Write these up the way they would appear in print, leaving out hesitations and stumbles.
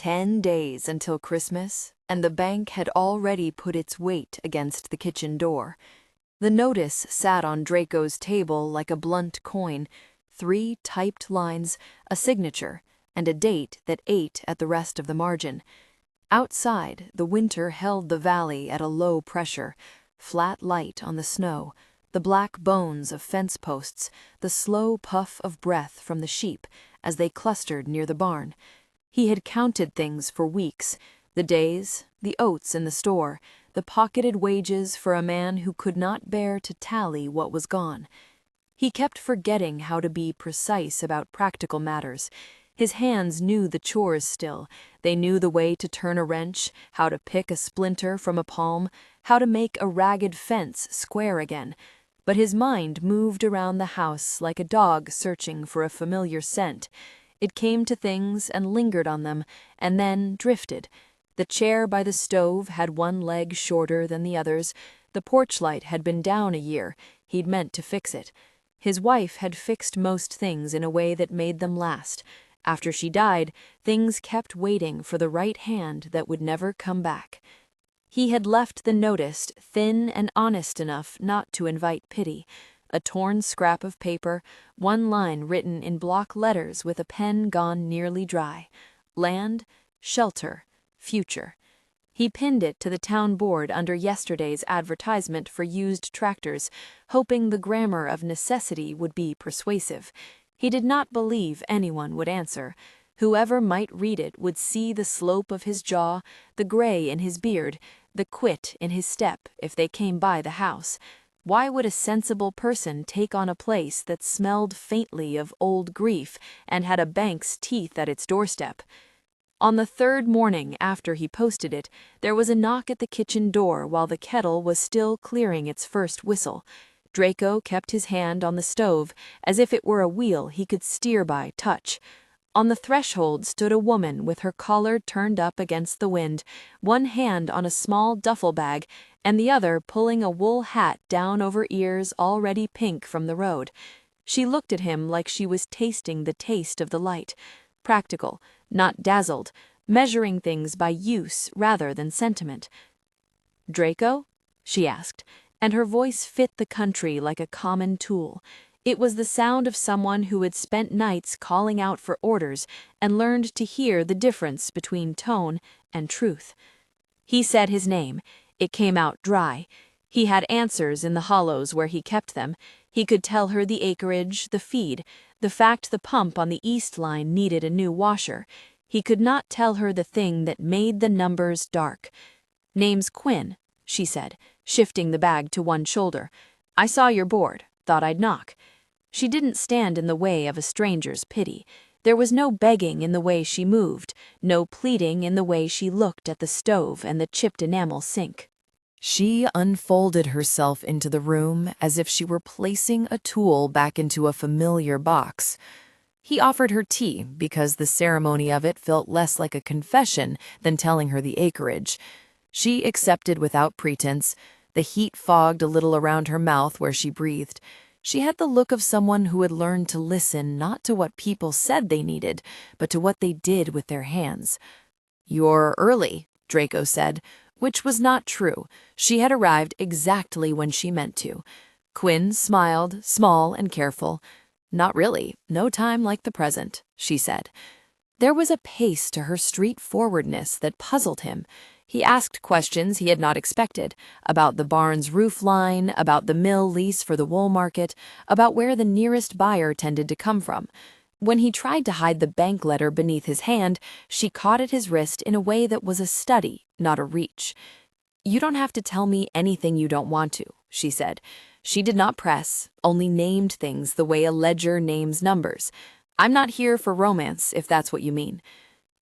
10 days until Christmas, and the bank had already put its weight against the kitchen door. The notice sat on Draco's table like a blunt coin, 3 typed lines, a signature, and a date that ate at the rest of the margin. Outside, the winter held the valley at a low pressure, flat light on the snow, the black bones of fence posts, the slow puff of breath from the sheep as they clustered near the barn. He had counted things for weeks, the days, the oats in the store, the pocketed wages for a man who could not bear to tally what was gone. He kept forgetting how to be precise about practical matters. His hands knew the chores still. They knew the way to turn a wrench, how to pick a splinter from a palm, how to make a ragged fence square again. But his mind moved around the house like a dog searching for a familiar scent. It came to things and lingered on them, and then drifted. The chair by the stove had one leg shorter than the others. The porch light had been down a year. He'd meant to fix it. His wife had fixed most things in a way that made them last. After she died, things kept waiting for the right hand that would never come back. He had left the notice thin and honest enough not to invite pity. A torn scrap of paper, one line written in block letters with a pen gone nearly dry. Land, shelter, future. He pinned it to the town board under yesterday's advertisement for used tractors, hoping the grammar of necessity would be persuasive. He did not believe anyone would answer. Whoever might read it would see the slope of his jaw, the gray in his beard, the quit in his step if they came by the house. Why would a sensible person take on a place that smelled faintly of old grief and had a bank's teeth at its doorstep? On the 3rd morning after he posted it, there was a knock at the kitchen door while the kettle was still clearing its first whistle. Draco kept his hand on the stove, as if it were a wheel he could steer by touch. On the threshold stood a woman with her collar turned up against the wind, one hand on a small duffel bag, and the other pulling a wool hat down over ears already pink from the road. She looked at him like she was tasting the taste of the light. Practical, not dazzled, measuring things by use rather than sentiment. "Draco?" she asked, and her voice fit the country like a common tool. It was the sound of someone who had spent nights calling out for orders and learned to hear the difference between tone and truth. He said his name. It came out dry. He had answers in the hollows where he kept them. He could tell her the acreage, the feed, the fact the pump on the east line needed a new washer. He could not tell her the thing that made the numbers dark. "Name's Quinn," she said, shifting the bag to one shoulder. "I saw your board. Thought I'd knock." She didn't stand in the way of a stranger's pity. There was no begging in the way she moved, no pleading in the way she looked at the stove and the chipped enamel sink. She unfolded herself into the room as if she were placing a tool back into a familiar box. He offered her tea because the ceremony of it felt less like a confession than telling her the acreage. She accepted without pretense. The heat fogged a little around her mouth where she breathed. She had the look of someone who had learned to listen not to what people said they needed, but to what they did with their hands. "You're early," Draco said, which was not true. She had arrived exactly when she meant to. Quinn smiled, small and careful. "Not really. No time like the present," she said. There was a pace to her straightforwardness that puzzled him. He asked questions he had not expected, about the barn's roof line, about the mill lease for the wool market, about where the nearest buyer tended to come from. When he tried to hide the bank letter beneath his hand, she caught at his wrist in a way that was a study, not a reach. "You don't have to tell me anything you don't want to," she said. She did not press, only named things the way a ledger names numbers. "I'm not here for romance, if that's what you mean."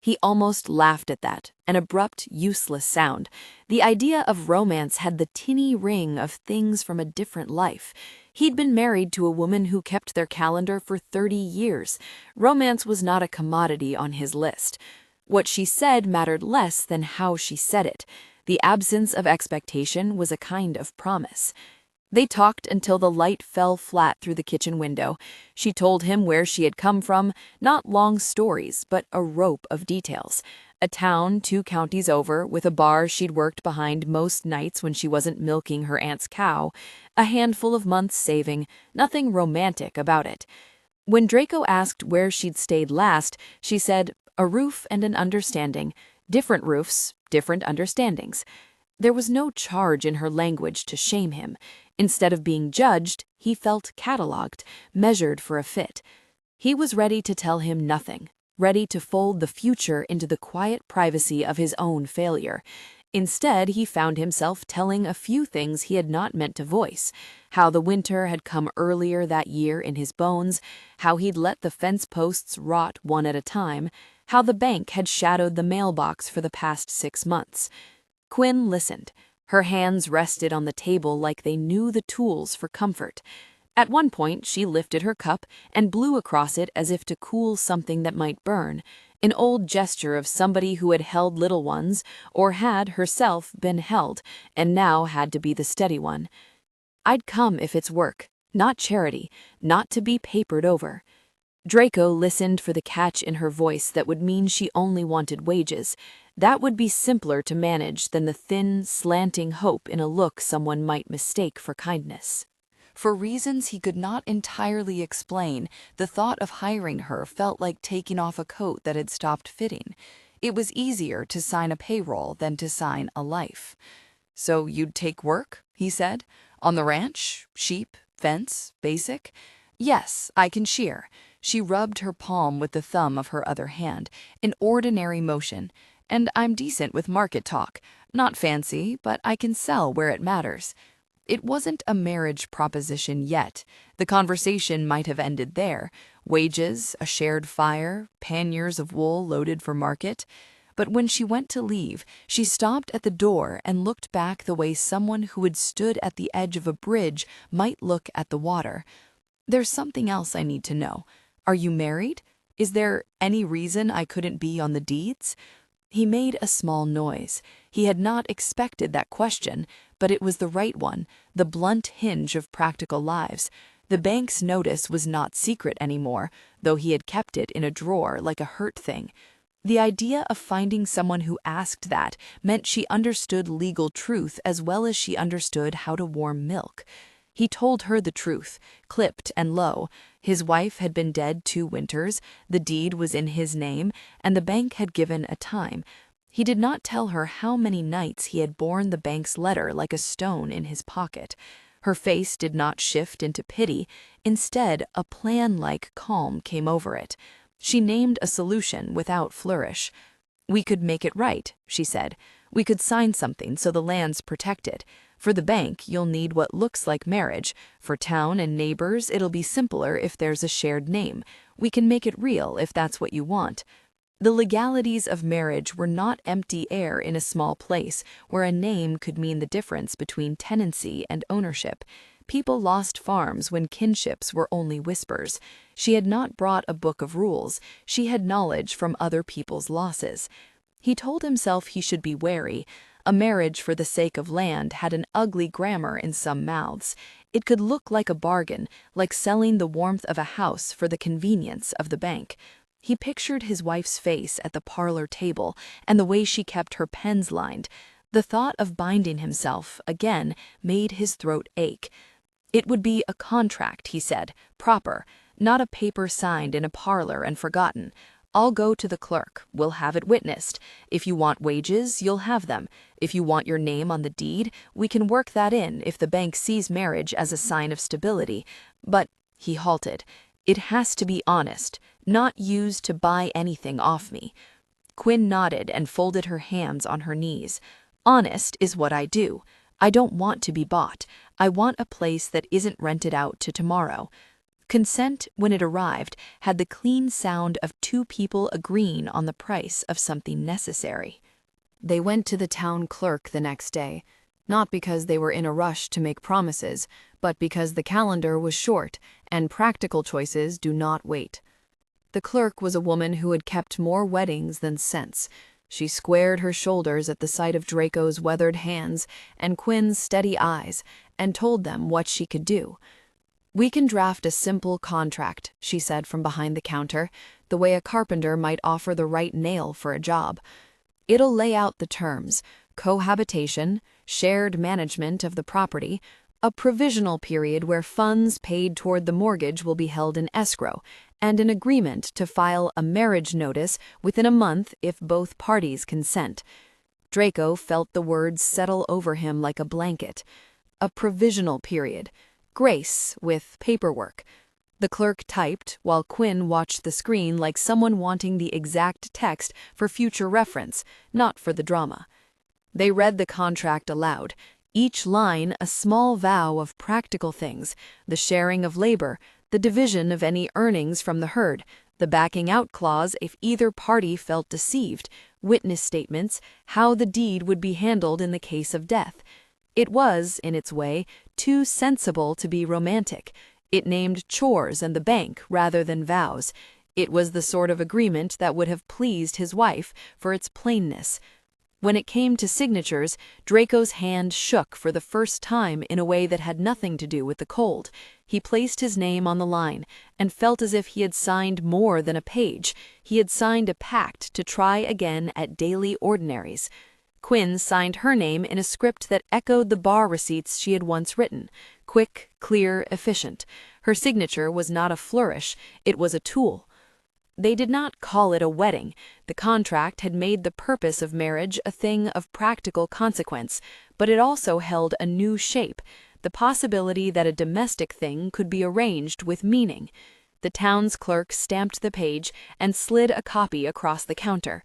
He almost laughed at that, an abrupt, useless sound. The idea of romance had the tinny ring of things from a different life. He'd been married to a woman who kept their calendar for 30 years. Romance was not a commodity on his list. What she said mattered less than how she said it. The absence of expectation was a kind of promise. They talked until the light fell flat through the kitchen window. She told him where she had come from, not long stories, but a rope of details. A town 2 counties over, with a bar she'd worked behind most nights when she wasn't milking her aunt's cow, a handful of months saving, nothing romantic about it. When Draco asked where she'd stayed last, she said, "A roof and an understanding. Different roofs, different understandings." There was no charge in her language to shame him. Instead of being judged, he felt catalogued, measured for a fit. He was ready to tell him nothing, ready to fold the future into the quiet privacy of his own failure. Instead, he found himself telling a few things he had not meant to voice: how the winter had come earlier that year in his bones, how he'd let the fence posts rot one at a time, how the bank had shadowed the mailbox for the past 6 months. Quinn listened. Her hands rested on the table like they knew the tools for comfort. At one point, she lifted her cup and blew across it as if to cool something that might burn, an old gesture of somebody who had held little ones, or had herself been held, and now had to be the steady one. "I'd come if it's work, not charity, not to be papered over." Draco listened for the catch in her voice that would mean she only wanted wages. That would be simpler to manage than the thin, slanting hope in a look someone might mistake for kindness. For reasons he could not entirely explain, the thought of hiring her felt like taking off a coat that had stopped fitting. It was easier to sign a payroll than to sign a life. "So you'd take work?" he said. "On the ranch? Sheep? Fence? Basic?" "Yes, I can shear." She rubbed her palm with the thumb of her other hand, an ordinary motion. "And I'm decent with market talk. Not fancy, but I can sell where it matters." It wasn't a marriage proposition yet. The conversation might have ended there. Wages, a shared fire, panniers of wool loaded for market. But when she went to leave, she stopped at the door and looked back the way someone who had stood at the edge of a bridge might look at the water. "There's something else I need to know. Are you married? Is there any reason I couldn't be on the deeds?" He made a small noise. He had not expected that question, but it was the right one, the blunt hinge of practical lives. The bank's notice was not secret anymore, though he had kept it in a drawer like a hurt thing. The idea of finding someone who asked that meant she understood legal truth as well as she understood how to warm milk. He told her the truth, clipped and low. His wife had been dead 2 winters, the deed was in his name, and the bank had given a time. He did not tell her how many nights he had borne the bank's letter like a stone in his pocket. Her face did not shift into pity. Instead, a plan-like calm came over it. She named a solution without flourish. "We could make it right," she said. "We could sign something so the land's protected. For the bank, you'll need what looks like marriage. For town and neighbors, it'll be simpler if there's a shared name. We can make it real if that's what you want." The legalities of marriage were not empty air in a small place where a name could mean the difference between tenancy and ownership. People lost farms when kinships were only whispers. She had not brought a book of rules. She had knowledge from other people's losses. He told himself he should be wary. A marriage for the sake of land had an ugly grammar in some mouths. It could look like a bargain, like selling the warmth of a house for the convenience of the bank. He pictured his wife's face at the parlor table and the way she kept her pens lined. The thought of binding himself, again, made his throat ache. It would be a contract, he said, proper, not a paper signed in a parlor and forgotten. "I'll go to the clerk. We'll have it witnessed. If you want wages, you'll have them. If you want your name on the deed, we can work that in if the bank sees marriage as a sign of stability. But," he halted, "it has to be honest, not used to buy anything off me." Quinn nodded and folded her hands on her knees. "Honest is what I do. I don't want to be bought. I want a place that isn't rented out to tomorrow." Consent, when it arrived, had the clean sound of 2 people agreeing on the price of something necessary. They went to the town clerk the next day, not because they were in a rush to make promises, but because the calendar was short and practical choices do not wait. The clerk was a woman who had kept more weddings than sense. She squared her shoulders at the sight of Draco's weathered hands and Quinn's steady eyes and told them what she could do. "We can draft a simple contract," she said from behind the counter, the way a carpenter might offer the right nail for a job. It'll lay out the terms: cohabitation, shared management of the property, a provisional period where funds paid toward the mortgage will be held in escrow, and an agreement to file a marriage notice within a month if both parties consent. Draco felt the words settle over him like a blanket. A provisional period. Grace with paperwork. The clerk typed while Quinn watched the screen like someone wanting the exact text for future reference, not for the drama. They read the contract aloud, each line a small vow of practical things: the sharing of labor, the division of any earnings from the herd, the backing out clause if either party felt deceived, witness statements, how the deed would be handled in the case of death. It was, in its way, too sensible to be romantic. It named chores and the bank rather than vows. It was the sort of agreement that would have pleased his wife for its plainness. When it came to signatures, Draco's hand shook for the first time in a way that had nothing to do with the cold. He placed his name on the line and felt as if he had signed more than a page. He had signed a pact to try again at daily ordinaries. Quinn signed her name in a script that echoed the bar receipts she had once written. Quick, clear, efficient. Her signature was not a flourish, it was a tool. They did not call it a wedding. The contract had made the purpose of marriage a thing of practical consequence, but it also held a new shape, the possibility that a domestic thing could be arranged with meaning. The town's clerk stamped the page and slid a copy across the counter.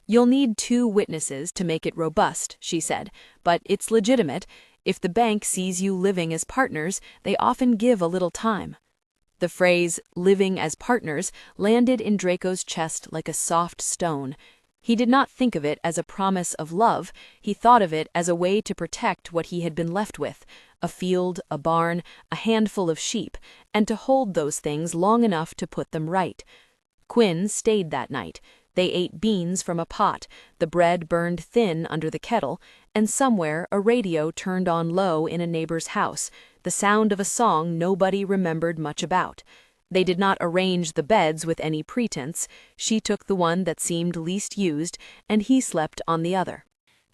"You'll need 2 witnesses to make it robust," she said, "but it's legitimate. If the bank sees you living as partners, they often give a little time." The phrase, "living as partners," landed in Draco's chest like a soft stone. He did not think of it as a promise of love, he thought of it as a way to protect what he had been left with: a field, a barn, a handful of sheep, and to hold those things long enough to put them right. Quinn stayed that night. They ate beans from a pot, the bread burned thin under the kettle, and somewhere a radio turned on low in a neighbor's house, the sound of a song nobody remembered much about. They did not arrange the beds with any pretense. She took the one that seemed least used, and he slept on the other.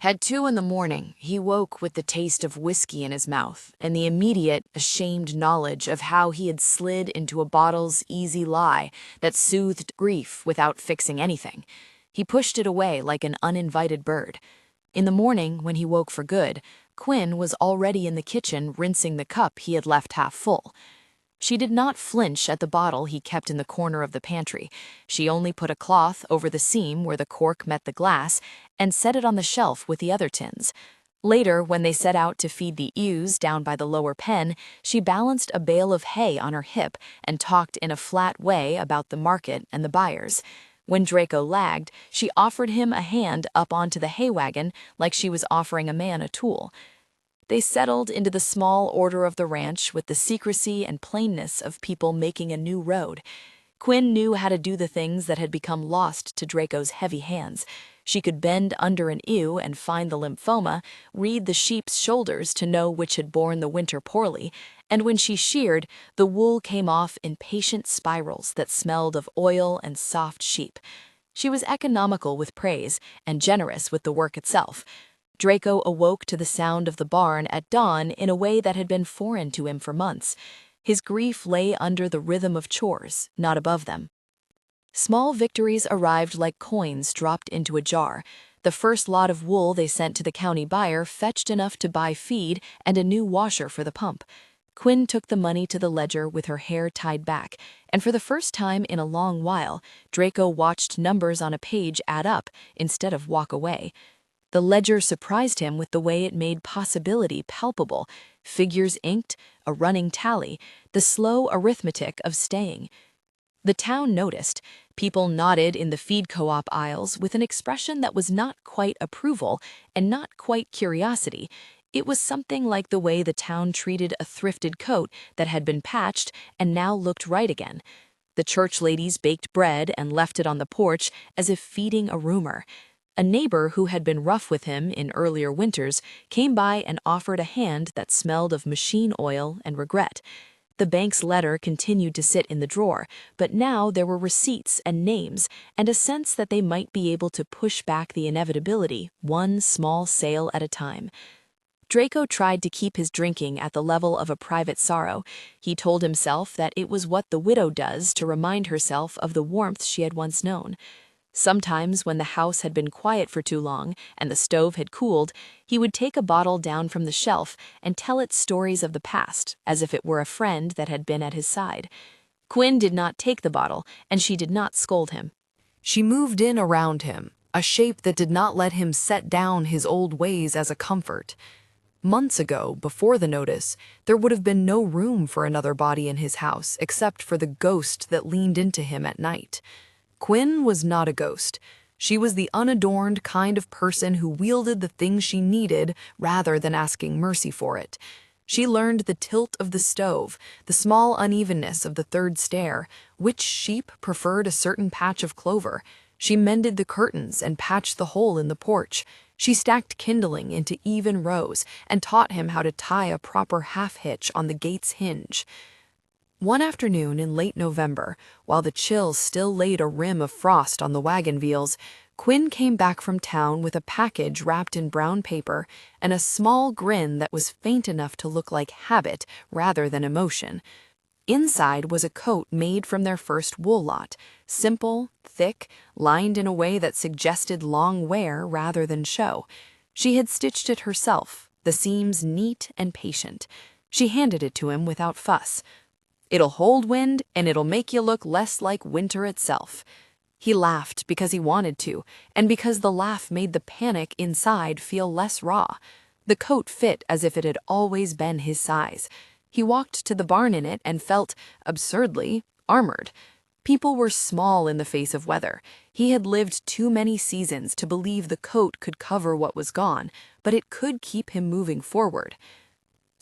At 2 in the morning, he woke with the taste of whiskey in his mouth and the immediate, ashamed knowledge of how he had slid into a bottle's easy lie that soothed grief without fixing anything. He pushed it away like an uninvited bird. In the morning, when he woke for good, Quinn was already in the kitchen rinsing the cup he had left half full. She did not flinch at the bottle he kept in the corner of the pantry. She only put a cloth over the seam where the cork met the glass and set it on the shelf with the other tins. Later, when they set out to feed the ewes down by the lower pen, she balanced a bale of hay on her hip and talked in a flat way about the market and the buyers. When Draco lagged, she offered him a hand up onto the hay wagon like she was offering a man a tool. They settled into the small order of the ranch with the secrecy and plainness of people making a new road. Quinn knew how to do the things that had become lost to Draco's heavy hands. She could bend under an ewe and find the lymphoma, read the sheep's shoulders to know which had borne the winter poorly, and when she sheared, the wool came off in patient spirals that smelled of oil and soft sheep. She was economical with praise and generous with the work itself. Draco awoke to the sound of the barn at dawn in a way that had been foreign to him for months. His grief lay under the rhythm of chores, not above them. Small victories arrived like coins dropped into a jar. The first lot of wool they sent to the county buyer fetched enough to buy feed and a new washer for the pump. Quinn took the money to the ledger with her hair tied back, and for the first time in a long while, Draco watched numbers on a page add up instead of walk away. The ledger surprised him with the way it made possibility palpable: figures inked, a running tally, the slow arithmetic of staying. The town noticed. People nodded in the feed co-op aisles with an expression that was not quite approval and not quite curiosity. It was something like the way the town treated a thrifted coat that had been patched and now looked right again. The church ladies baked bread and left it on the porch as if feeding a rumor. A neighbor who had been rough with him in earlier winters came by and offered a hand that smelled of machine oil and regret. The bank's letter continued to sit in the drawer, but now there were receipts and names, and a sense that they might be able to push back the inevitability, one small sale at a time. Draco tried to keep his drinking at the level of a private sorrow. He told himself that it was what the widow does to remind herself of the warmth she had once known. Sometimes, when the house had been quiet for too long and the stove had cooled, he would take a bottle down from the shelf and tell it stories of the past, as if it were a friend that had been at his side. Quinn did not take the bottle, and she did not scold him. She moved in around him, a shape that did not let him set down his old ways as a comfort. Months ago, before the notice, there would have been no room for another body in his house except for the ghost that leaned into him at night. Quinn was not a ghost. She was the unadorned kind of person who wielded the things she needed rather than asking mercy for it. She learned the tilt of the stove, the small unevenness of the third stair, which sheep preferred a certain patch of clover. She mended the curtains and patched the hole in the porch. She stacked kindling into even rows and taught him how to tie a proper half-hitch on the gate's hinge. One afternoon in late November, while the chill still laid a rim of frost on the wagon wheels, Quinn came back from town with a package wrapped in brown paper and a small grin that was faint enough to look like habit rather than emotion. Inside was a coat made from their first wool lot, simple, thick, lined in a way that suggested long wear rather than show. She had stitched it herself, the seams neat and patient. She handed it to him without fuss. "It'll hold wind, and it'll make you look less like winter itself." He laughed because he wanted to, and because the laugh made the panic inside feel less raw. The coat fit as if it had always been his size. He walked to the barn in it and felt, absurdly, armored. People were small in the face of weather. He had lived too many seasons to believe the coat could cover what was gone, but it could keep him moving forward.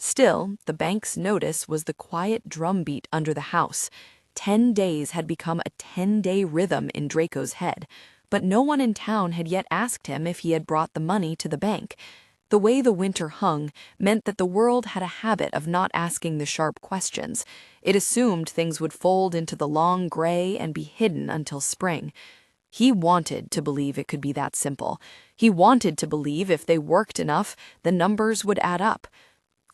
Still, the bank's notice was the quiet drumbeat under the house. 10 days had become a 10-day rhythm in Draco's head, but no one in town had yet asked him if he had brought the money to the bank. The way the winter hung meant that the world had a habit of not asking the sharp questions. It assumed things would fold into the long gray and be hidden until spring. He wanted to believe it could be that simple. He wanted to believe if they worked enough, the numbers would add up.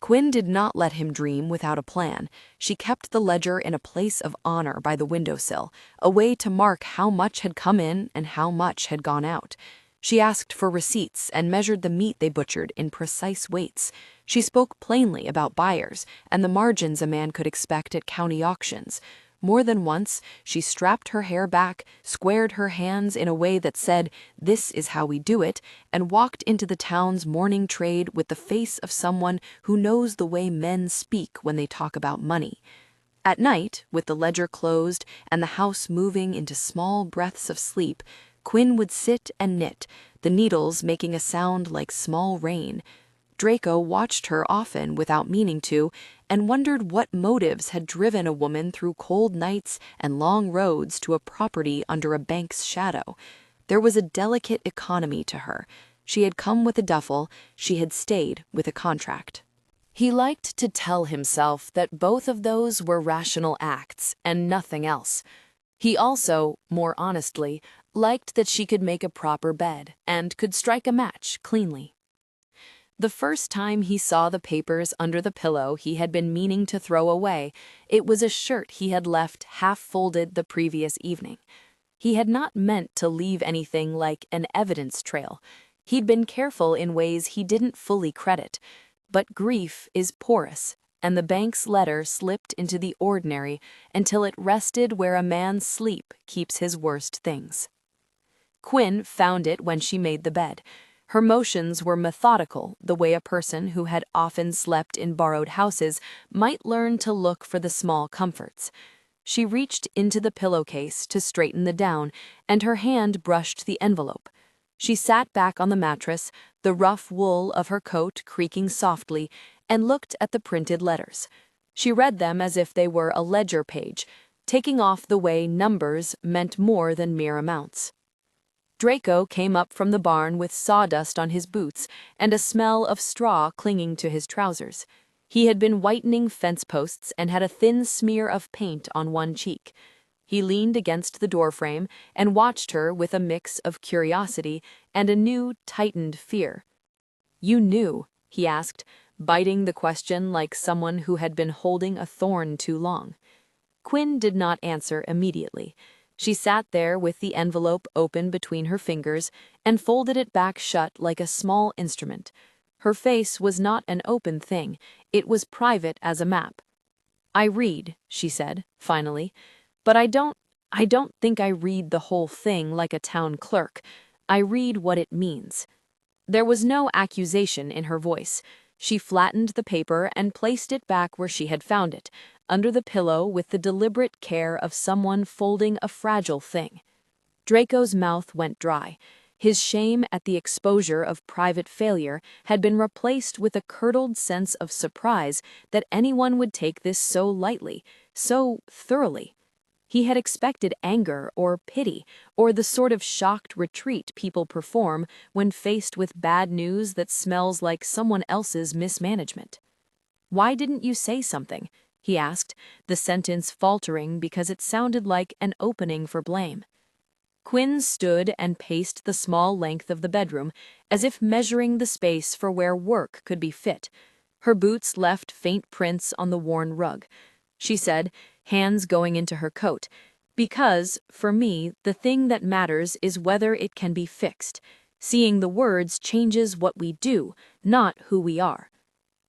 Quinn did not let him dream without a plan. She kept the ledger in a place of honor by the windowsill, a way to mark how much had come in and how much had gone out. She asked for receipts and measured the meat they butchered in precise weights. She spoke plainly about buyers and the margins a man could expect at county auctions. More than once, she strapped her hair back, squared her hands in a way that said, "This is how we do it," and walked into the town's morning trade with the face of someone who knows the way men speak when they talk about money. At night, with the ledger closed and the house moving into small breaths of sleep, Quinn would sit and knit, the needles making a sound like small rain. Draco watched her often without meaning to, and wondered what motives had driven a woman through cold nights and long roads to a property under a bank's shadow. There was a delicate economy to her. She had come with a duffel, she had stayed with a contract. He liked to tell himself that both of those were rational acts and nothing else. He also, more honestly, liked that she could make a proper bed and could strike a match cleanly. The first time he saw the papers under the pillow he had been meaning to throw away, it was a shirt he had left half-folded the previous evening. He had not meant to leave anything like an evidence trail. He'd been careful in ways he didn't fully credit. But grief is porous, and the bank's letter slipped into the ordinary until it rested where a man's sleep keeps his worst things. Quinn found it when she made the bed. Her motions were methodical, the way a person who had often slept in borrowed houses might learn to look for the small comforts. She reached into the pillowcase to straighten the down, and her hand brushed the envelope. She sat back on the mattress, the rough wool of her coat creaking softly, and looked at the printed letters. She read them as if they were a ledger page, taking off the way numbers meant more than mere amounts. Draco came up from the barn with sawdust on his boots and a smell of straw clinging to his trousers. He had been whitening fence posts and had a thin smear of paint on one cheek. He leaned against the doorframe and watched her with a mix of curiosity and a new, tightened fear. "You knew?" he asked, biting the question like someone who had been holding a thorn too long. Quinn did not answer immediately. She sat there with the envelope open between her fingers and folded it back shut like a small instrument. Her face was not an open thing, it was private as a map. "I read," she said, finally, "but I don't think I read the whole thing like a town clerk. I read what it means." There was no accusation in her voice. She flattened the paper and placed it back where she had found it, under the pillow with the deliberate care of someone folding a fragile thing. Draco's mouth went dry. His shame at the exposure of private failure had been replaced with a curdled sense of surprise that anyone would take this so lightly, so thoroughly. He had expected anger or pity, or the sort of shocked retreat people perform when faced with bad news that smells like someone else's mismanagement. "Why didn't you say something?" he asked, the sentence faltering because it sounded like an opening for blame. Quinn stood and paced the small length of the bedroom, as if measuring the space for where work could be fit. Her boots left faint prints on the worn rug. She said, hands going into her coat, "Because, for me, the thing that matters is whether it can be fixed. Seeing the words changes what we do, not who we are."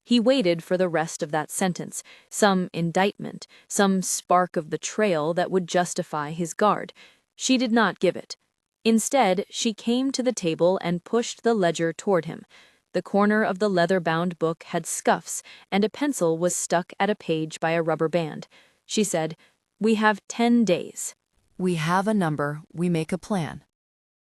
He waited for the rest of that sentence, some indictment, some spark of betrayal that would justify his guard. She did not give it. Instead, she came to the table and pushed the ledger toward him. The corner of the leather-bound book had scuffs, and a pencil was stuck at a page by a rubber band. She said, "We have 10 days. We have a number, we make a plan."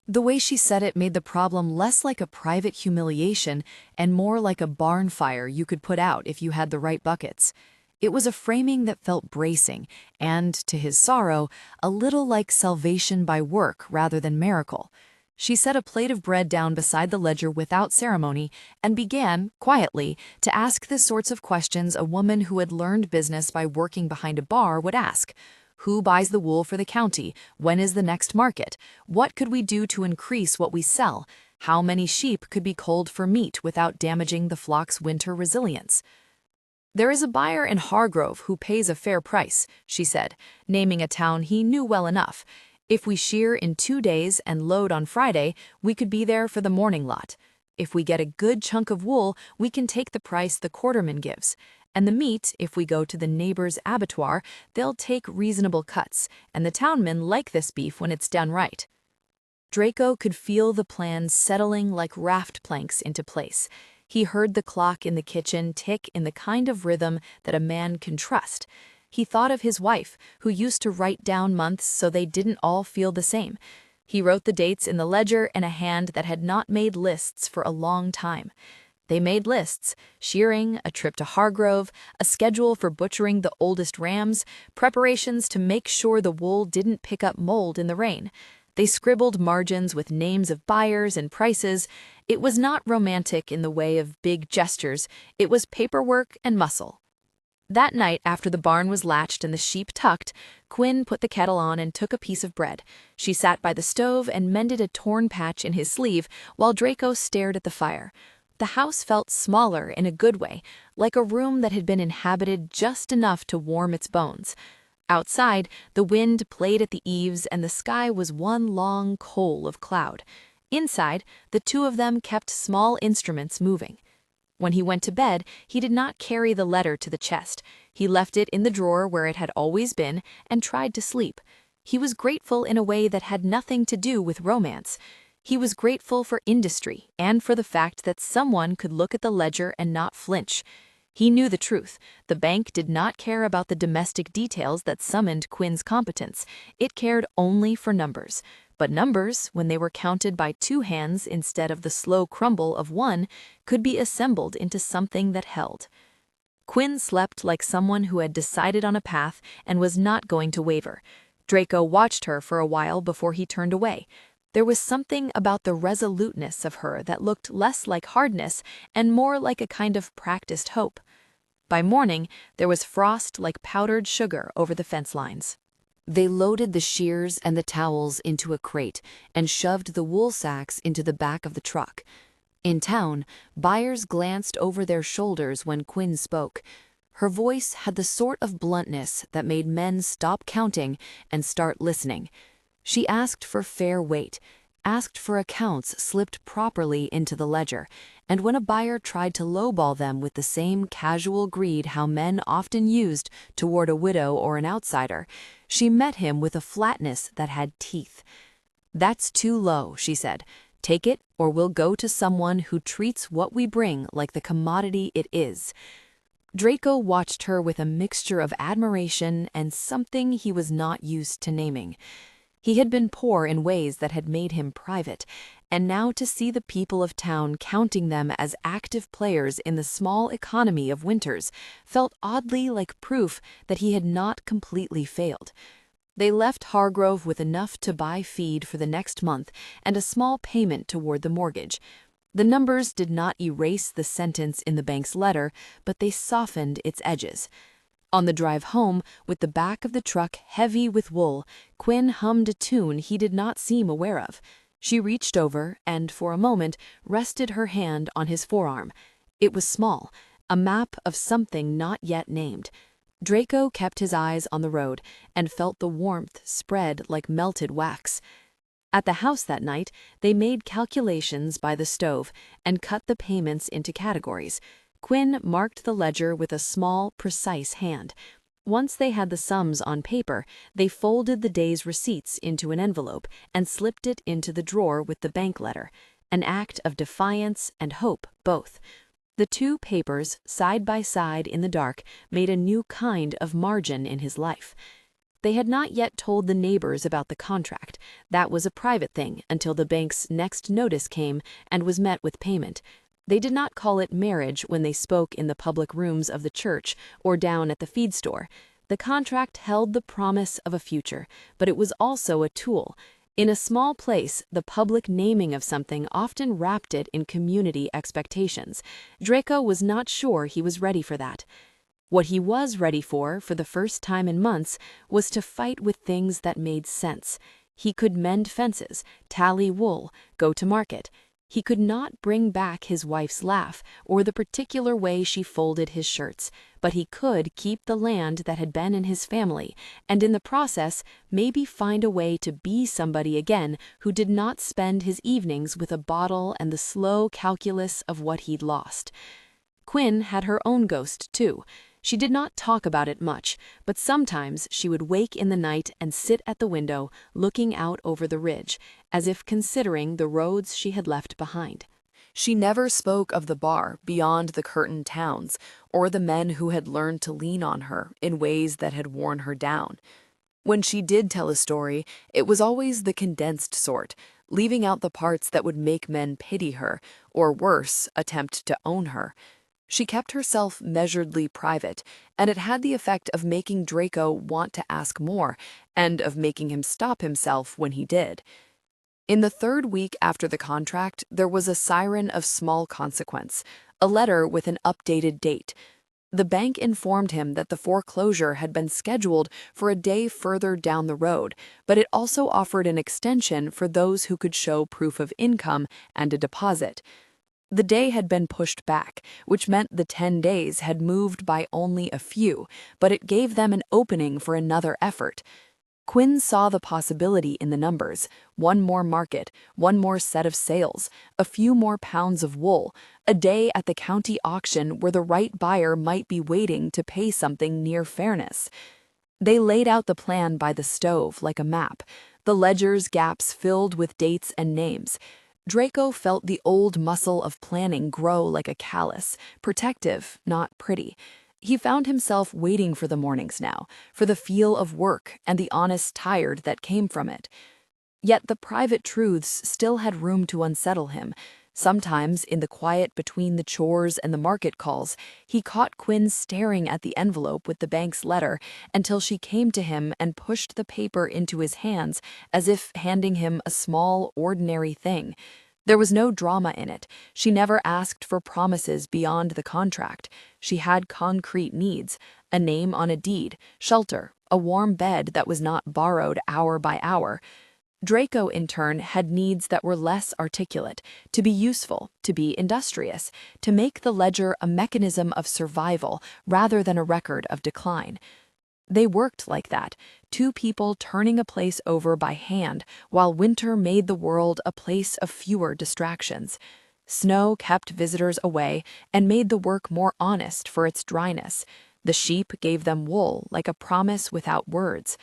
The way she said it made the problem less like a private humiliation and more like a barn fire you could put out if you had the right buckets. It was a framing that felt bracing and, to his sorrow, a little like salvation by work rather than miracle. She set a plate of bread down beside the ledger without ceremony and began, quietly, to ask the sorts of questions a woman who had learned business by working behind a bar would ask. Who buys the wool for the county? When is the next market? What could we do to increase what we sell? How many sheep could be culled for meat without damaging the flock's winter resilience? "There is a buyer in Hargrove who pays a fair price," she said, naming a town he knew well enough. "If we shear in 2 days and load on Friday, we could be there for the morning lot. If we get a good chunk of wool, we can take the price the quarterman gives. And the meat, if we go to the neighbor's abattoir, they'll take reasonable cuts, and the townmen like this beef when it's done right." Draco could feel the plan settling like raft planks into place. He heard the clock in the kitchen tick in the kind of rhythm that a man can trust. He thought of his wife, who used to write down months so they didn't all feel the same. He wrote the dates in the ledger in a hand that had not made lists for a long time. They made lists: shearing, a trip to Hargrove, a schedule for butchering the oldest rams, preparations to make sure the wool didn't pick up mold in the rain. They scribbled margins with names of buyers and prices. It was not romantic in the way of big gestures, it was paperwork and muscle. That night, after the barn was latched and the sheep tucked, Quinn put the kettle on and took a piece of bread. She sat by the stove and mended a torn patch in his sleeve while Draco stared at the fire. The house felt smaller in a good way, like a room that had been inhabited just enough to warm its bones. Outside, the wind played at the eaves and the sky was one long coal of cloud. Inside, the two of them kept small instruments moving. When he went to bed, he did not carry the letter to the chest. He left it in the drawer where it had always been and tried to sleep. He was grateful in a way that had nothing to do with romance. He was grateful for industry and for the fact that someone could look at the ledger and not flinch. He knew the truth. The bank did not care about the domestic details that summoned Quinn's competence. It cared only for numbers. But numbers, when they were counted by 2 hands instead of the slow crumble of 1, could be assembled into something that held. Quinn slept like someone who had decided on a path and was not going to waver. Draco watched her for a while before he turned away. There was something about the resoluteness of her that looked less like hardness and more like a kind of practiced hope. By morning, there was frost like powdered sugar over the fence lines. They loaded the shears and the towels into a crate and shoved the wool sacks into the back of the truck. In town, buyers glanced over their shoulders when Quinn spoke. Her voice had the sort of bluntness that made men stop counting and start listening. She asked for fair weight, asked for accounts slipped properly into the ledger, and when a buyer tried to lowball them with the same casual greed how men often used toward a widow or an outsider, she met him with a flatness that had teeth. "That's too low," she said. "Take it, or we'll go to someone who treats what we bring like the commodity it is." Draco watched her with a mixture of admiration and something he was not used to naming. He had been poor in ways that had made him private, and now to see the people of town counting them as active players in the small economy of Winters felt oddly like proof that he had not completely failed. They left Hargrove with enough to buy feed for the next month and a small payment toward the mortgage. The numbers did not erase the sentence in the bank's letter, but they softened its edges. On the drive home, with the back of the truck heavy with wool, Quinn hummed a tune he did not seem aware of. She reached over and, for a moment, rested her hand on his forearm. It was small, a map of something not yet named. Draco kept his eyes on the road and felt the warmth spread like melted wax. At the house that night, they made calculations by the stove and cut the payments into categories. Quinn marked the ledger with a small, precise hand. Once they had the sums on paper, they folded the day's receipts into an envelope and slipped it into the drawer with the bank letter, an act of defiance and hope both. The two papers, side by side in the dark, made a new kind of margin in his life. They had not yet told the neighbors about the contract. That was a private thing until the bank's next notice came and was met with payment. They did not call it marriage when they spoke in the public rooms of the church or down at the feed store. The contract held the promise of a future, but it was also a tool. In a small place, the public naming of something often wrapped it in community expectations. Draco was not sure he was ready for that. What he was ready for the first time in months, was to fight with things that made sense. He could mend fences, tally wool, go to market. He could not bring back his wife's laugh or the particular way she folded his shirts, but he could keep the land that had been in his family, and in the process, maybe find a way to be somebody again who did not spend his evenings with a bottle and the slow calculus of what he'd lost. Quinn had her own ghost, too. She did not talk about it much, but sometimes she would wake in the night and sit at the window, looking out over the ridge, as if considering the roads she had left behind. She never spoke of the bar beyond the curtained towns, or the men who had learned to lean on her in ways that had worn her down. When she did tell a story, it was always the condensed sort, leaving out the parts that would make men pity her, or worse, attempt to own her. She kept herself measuredly private, and it had the effect of making Draco want to ask more, and of making him stop himself when he did. In the third week after the contract, there was a siren of small consequence, a letter with an updated date. The bank informed him that the foreclosure had been scheduled for a day further down the road, but it also offered an extension for those who could show proof of income and a deposit. The day had been pushed back, which meant the 10 days had moved by only a few, but it gave them an opening for another effort. Quinn saw the possibility in the numbers: one more market, one more set of sales, a few more pounds of wool, a day at the county auction where the right buyer might be waiting to pay something near fairness. They laid out the plan by the stove like a map, the ledger's gaps filled with dates and names. Draco felt the old muscle of planning grow like a callus, protective, not pretty. He found himself waiting for the mornings now, for the feel of work and the honest tired that came from it. Yet the private truths still had room to unsettle him. Sometimes, in the quiet between the chores and the market calls, he caught Quinn staring at the envelope with the bank's letter until she came to him and pushed the paper into his hands as if handing him a small, ordinary thing. There was no drama in it. She never asked for promises beyond the contract. She had concrete needs: a name on a deed, shelter, a warm bed that was not borrowed hour by hour. Draco, in turn, had needs that were less articulate: to be useful, to be industrious, to make the ledger a mechanism of survival rather than a record of decline. They worked like that, two people turning a place over by hand while winter made the world a place of fewer distractions. Snow kept visitors away and made the work more honest for its dryness. The sheep gave them wool like a promise without words.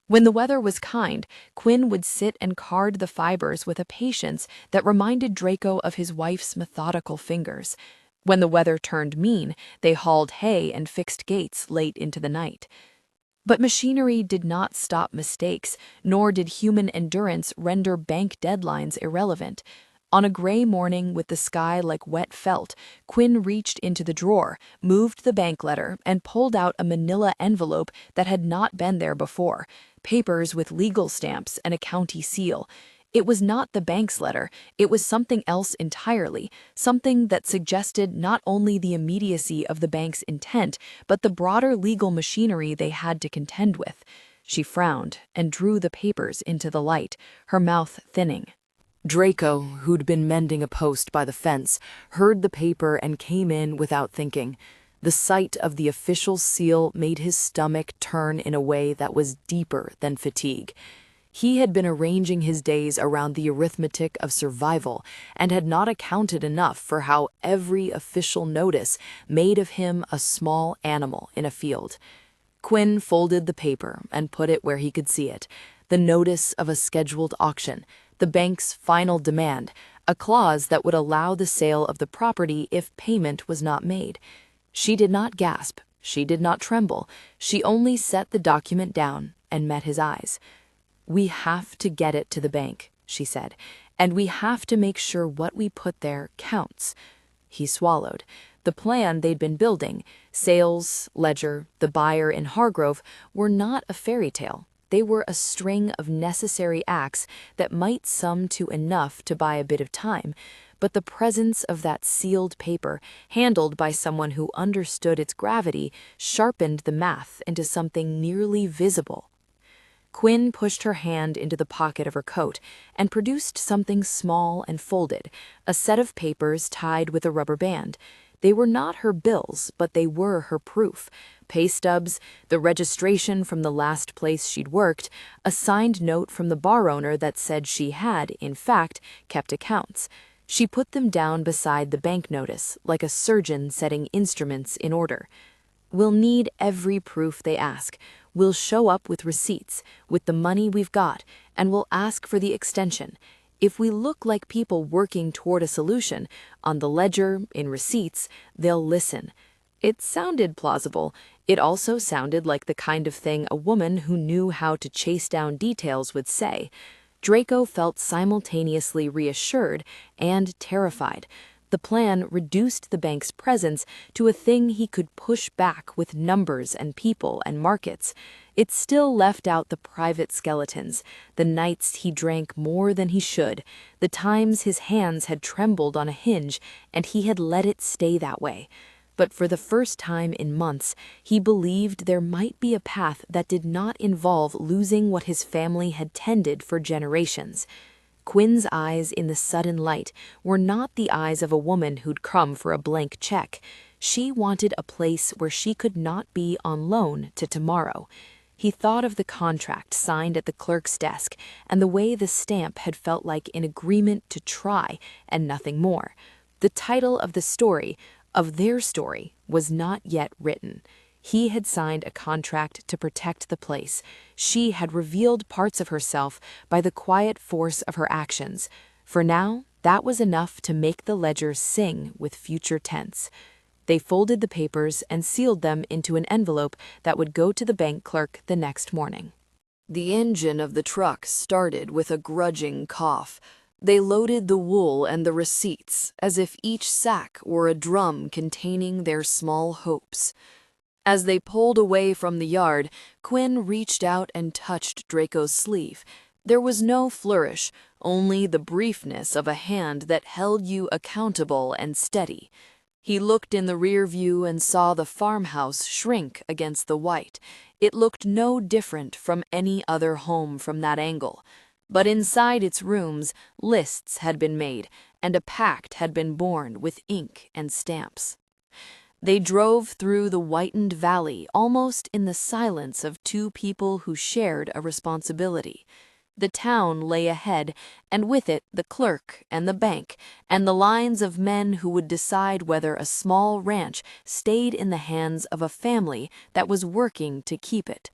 When the weather was kind, Quinn would sit and card the fibers with a patience that reminded Draco of his wife's methodical fingers. When the weather turned mean, they hauled hay and fixed gates late into the night. But machinery did not stop mistakes, nor did human endurance render bank deadlines irrelevant. On a gray morning with the sky like wet felt, Quinn reached into the drawer, moved the bank letter, and pulled out a manila envelope that had not been there before: papers with legal stamps and a county seal. It was not the bank's letter, it was something else entirely, something that suggested not only the immediacy of the bank's intent, but the broader legal machinery they had to contend with. She frowned and drew the papers into the light, her mouth thinning. Draco, who'd been mending a post by the fence, heard the paper and came in without thinking. The sight of the official seal made his stomach turn in a way that was deeper than fatigue. He had been arranging his days around the arithmetic of survival and had not accounted enough for how every official notice made of him a small animal in a field. Quinn folded the paper and put it where he could see it: the notice of a scheduled auction, the bank's final demand, a clause that would allow the sale of the property if payment was not made. She did not gasp, she did not tremble, she only set the document down and met his eyes. "We have to get it to the bank," she said, "and we have to make sure what we put there counts." He swallowed. The plan they'd been building, sales, ledger, the buyer in Hargrove, were not a fairy tale. They were a string of necessary acts that might sum to enough to buy a bit of time, but the presence of that sealed paper, handled by someone who understood its gravity, sharpened the math into something nearly visible. Quinn pushed her hand into the pocket of her coat and produced something small and folded, a set of papers tied with a rubber band. They were not her bills, but they were her proof: pay stubs, the registration from the last place she'd worked, a signed note from the bar owner that said she had, in fact, kept accounts. She put them down beside the bank notice, like a surgeon setting instruments in order. "We'll need every proof they ask. We'll show up with receipts, with the money we've got, and we'll ask for the extension. If we look like people working toward a solution, on the ledger, in receipts, they'll listen." It sounded plausible. It also sounded like the kind of thing a woman who knew how to chase down details would say. Draco felt simultaneously reassured and terrified. The plan reduced the bank's presence to a thing he could push back with numbers and people and markets. It still left out the private skeletons, the nights he drank more than he should, the times his hands had trembled on a hinge and he had let it stay that way. But for the first time in months, he believed there might be a path that did not involve losing what his family had tended for generations. Quinn's eyes in the sudden light were not the eyes of a woman who'd come for a blank check. She wanted a place where she could not be on loan to tomorrow. He thought of the contract signed at the clerk's desk and the way the stamp had felt like an agreement to try and nothing more. The title of the story, of their story, was not yet written. He had signed a contract to protect the place. She had revealed parts of herself by the quiet force of her actions. For now, that was enough to make the ledger sing with future tense. They folded the papers and sealed them into an envelope that would go to the bank clerk the next morning. The engine of the truck started with a grudging cough. They loaded the wool and the receipts as if each sack were a drum containing their small hopes. As they pulled away from the yard, Quinn reached out and touched Draco's sleeve. There was no flourish, only the briefness of a hand that held you accountable and steady. He looked in the rear view and saw the farmhouse shrink against the white. It looked no different from any other home from that angle. But inside its rooms, lists had been made, and a pact had been born with ink and stamps. They drove through the whitened valley almost in the silence of two people who shared a responsibility. The town lay ahead, and with it the clerk and the bank, and the lines of men who would decide whether a small ranch stayed in the hands of a family that was working to keep it.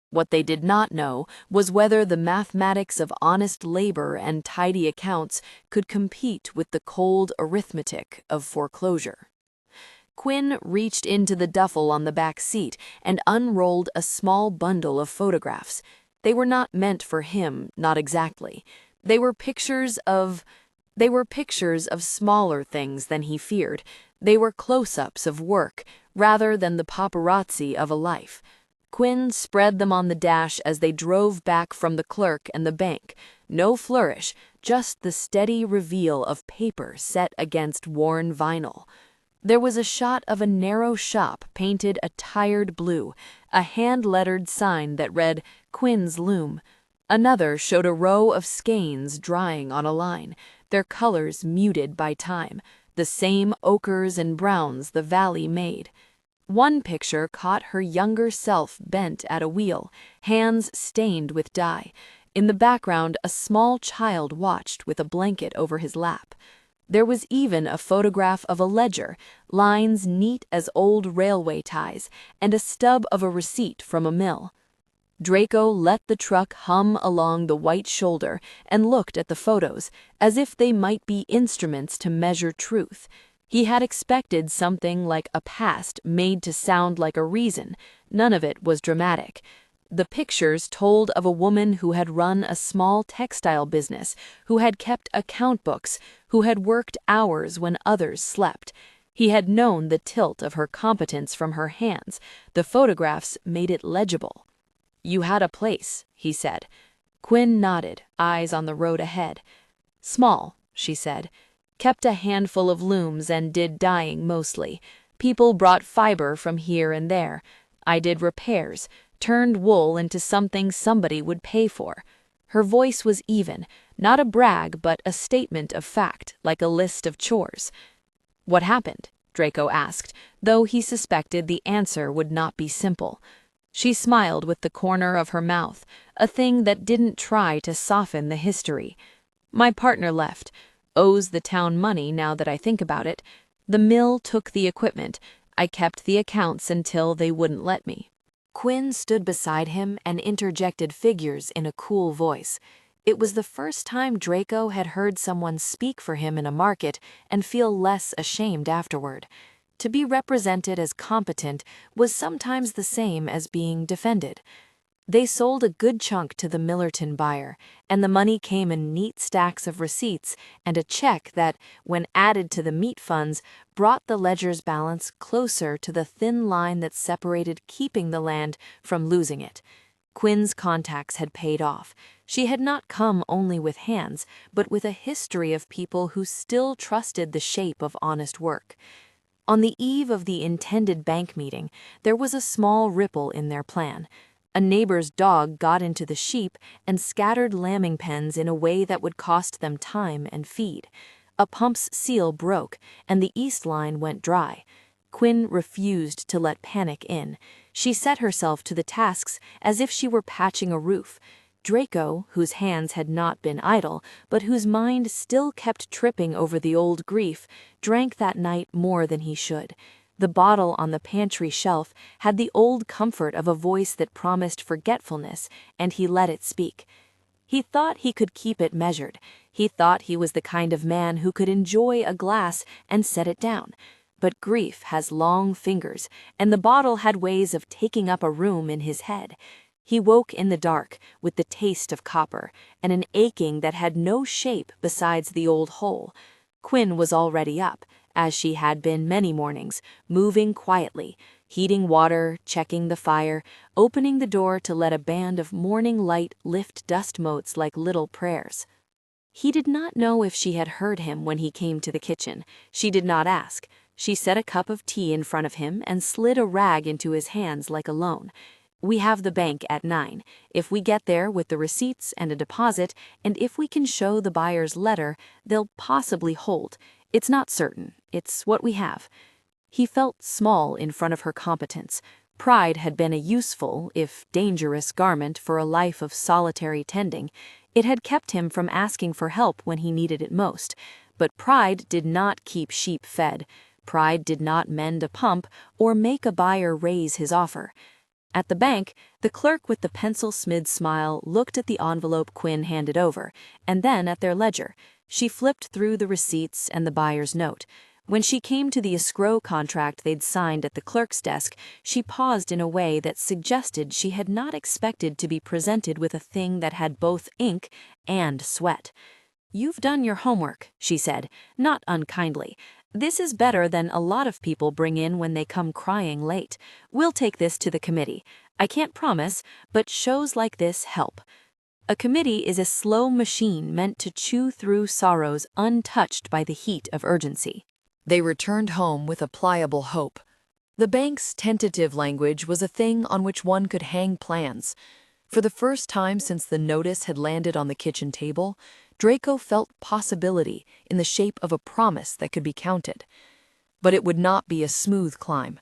What they did not know was whether the mathematics of honest labor and tidy accounts could compete with the cold arithmetic of foreclosure. Quinn reached into the duffel on the back seat and unrolled a small bundle of photographs. They were not meant for him, not exactly. They were pictures of smaller things than he feared. They were close-ups of work, rather than the paparazzi of a life. Quinn spread them on the dash as they drove back from the clerk and the bank. No flourish, just the steady reveal of paper set against worn vinyl. There was a shot of a narrow shop painted a tired blue, a hand-lettered sign that read, "Quinn's Loom." Another showed a row of skeins drying on a line, their colors muted by time, the same ochres and browns the valley made. One picture caught her younger self bent at a wheel, hands stained with dye. In the background, a small child watched with a blanket over his lap. There was even a photograph of a ledger, lines neat as old railway ties, and a stub of a receipt from a mill. Draco let the truck hum along the white shoulder and looked at the photos, as if they might be instruments to measure truth. He had expected something like a past made to sound like a reason. None of it was dramatic. The pictures told of a woman who had run a small textile business, who had kept account books, who had worked hours when others slept. He had known the tilt of her competence from her hands. The photographs made it legible. "You had a place," he said. Quinn nodded, eyes on the road ahead. "Small," she said. "Kept a handful of looms and did dyeing mostly. People brought fiber from here and there. I did repairs. Turned wool into something somebody would pay for." Her voice was even, not a brag but a statement of fact, like a list of chores. "What happened?" Draco asked, though he suspected the answer would not be simple. She smiled with the corner of her mouth, a thing that didn't try to soften the history. "My partner left. Owes the town money now that I think about it. The mill took the equipment. I kept the accounts until they wouldn't let me." Quinn stood beside him and interjected figures in a cool voice. It was the first time Draco had heard someone speak for him in a market and feel less ashamed afterward. To be represented as competent was sometimes the same as being defended. They sold a good chunk to the Millerton buyer, and the money came in neat stacks of receipts and a check that, when added to the meat funds, brought the ledger's balance closer to the thin line that separated keeping the land from losing it. Quinn's contacts had paid off. She had not come only with hands, but with a history of people who still trusted the shape of honest work. On the eve of the intended bank meeting, there was a small ripple in their plan. A neighbor's dog got into the sheep and scattered lambing pens in a way that would cost them time and feed. A pump's seal broke, and the east line went dry. Quinn refused to let panic in. She set herself to the tasks as if she were patching a roof. Draco, whose hands had not been idle, but whose mind still kept tripping over the old grief, drank that night more than he should. The bottle on the pantry shelf had the old comfort of a voice that promised forgetfulness, and he let it speak. He thought he could keep it measured. He thought he was the kind of man who could enjoy a glass and set it down. But grief has long fingers, and the bottle had ways of taking up a room in his head. He woke in the dark with the taste of copper and an aching that had no shape besides the old hole. Quinn was already up, as she had been many mornings, moving quietly. heating water, checking the fire, opening the door to let a band of morning light lift dust motes like little prayers. He did not know if she had heard him when he came to the kitchen. She did not ask. She set a cup of tea in front of him and slid a rag into his hands like a loan. "We have the bank at 9. If we get there with the receipts and a deposit, and if we can show the buyer's letter, they'll possibly hold. It's not certain. It's what we have." He felt small in front of her competence. Pride had been a useful, if dangerous, garment for a life of solitary tending. It had kept him from asking for help when he needed it most. But pride did not keep sheep fed. Pride did not mend a pump or make a buyer raise his offer. At the bank, the clerk with the pencil-smid smile looked at the envelope Quinn handed over, and then at their ledger. She flipped through the receipts and the buyer's note. When she came to the escrow contract they'd signed at the clerk's desk, she paused in a way that suggested she had not expected to be presented with a thing that had both ink and sweat. "You've done your homework," she said, not unkindly. "This is better than a lot of people bring in when they come crying late. We'll take this to the committee. I can't promise, but shows like this help." A committee is a slow machine meant to chew through sorrows untouched by the heat of urgency. They returned home with a pliable hope. The bank's tentative language was a thing on which one could hang plans. For the first time since the notice had landed on the kitchen table, Draco felt possibility in the shape of a promise that could be counted. But it would not be a smooth climb.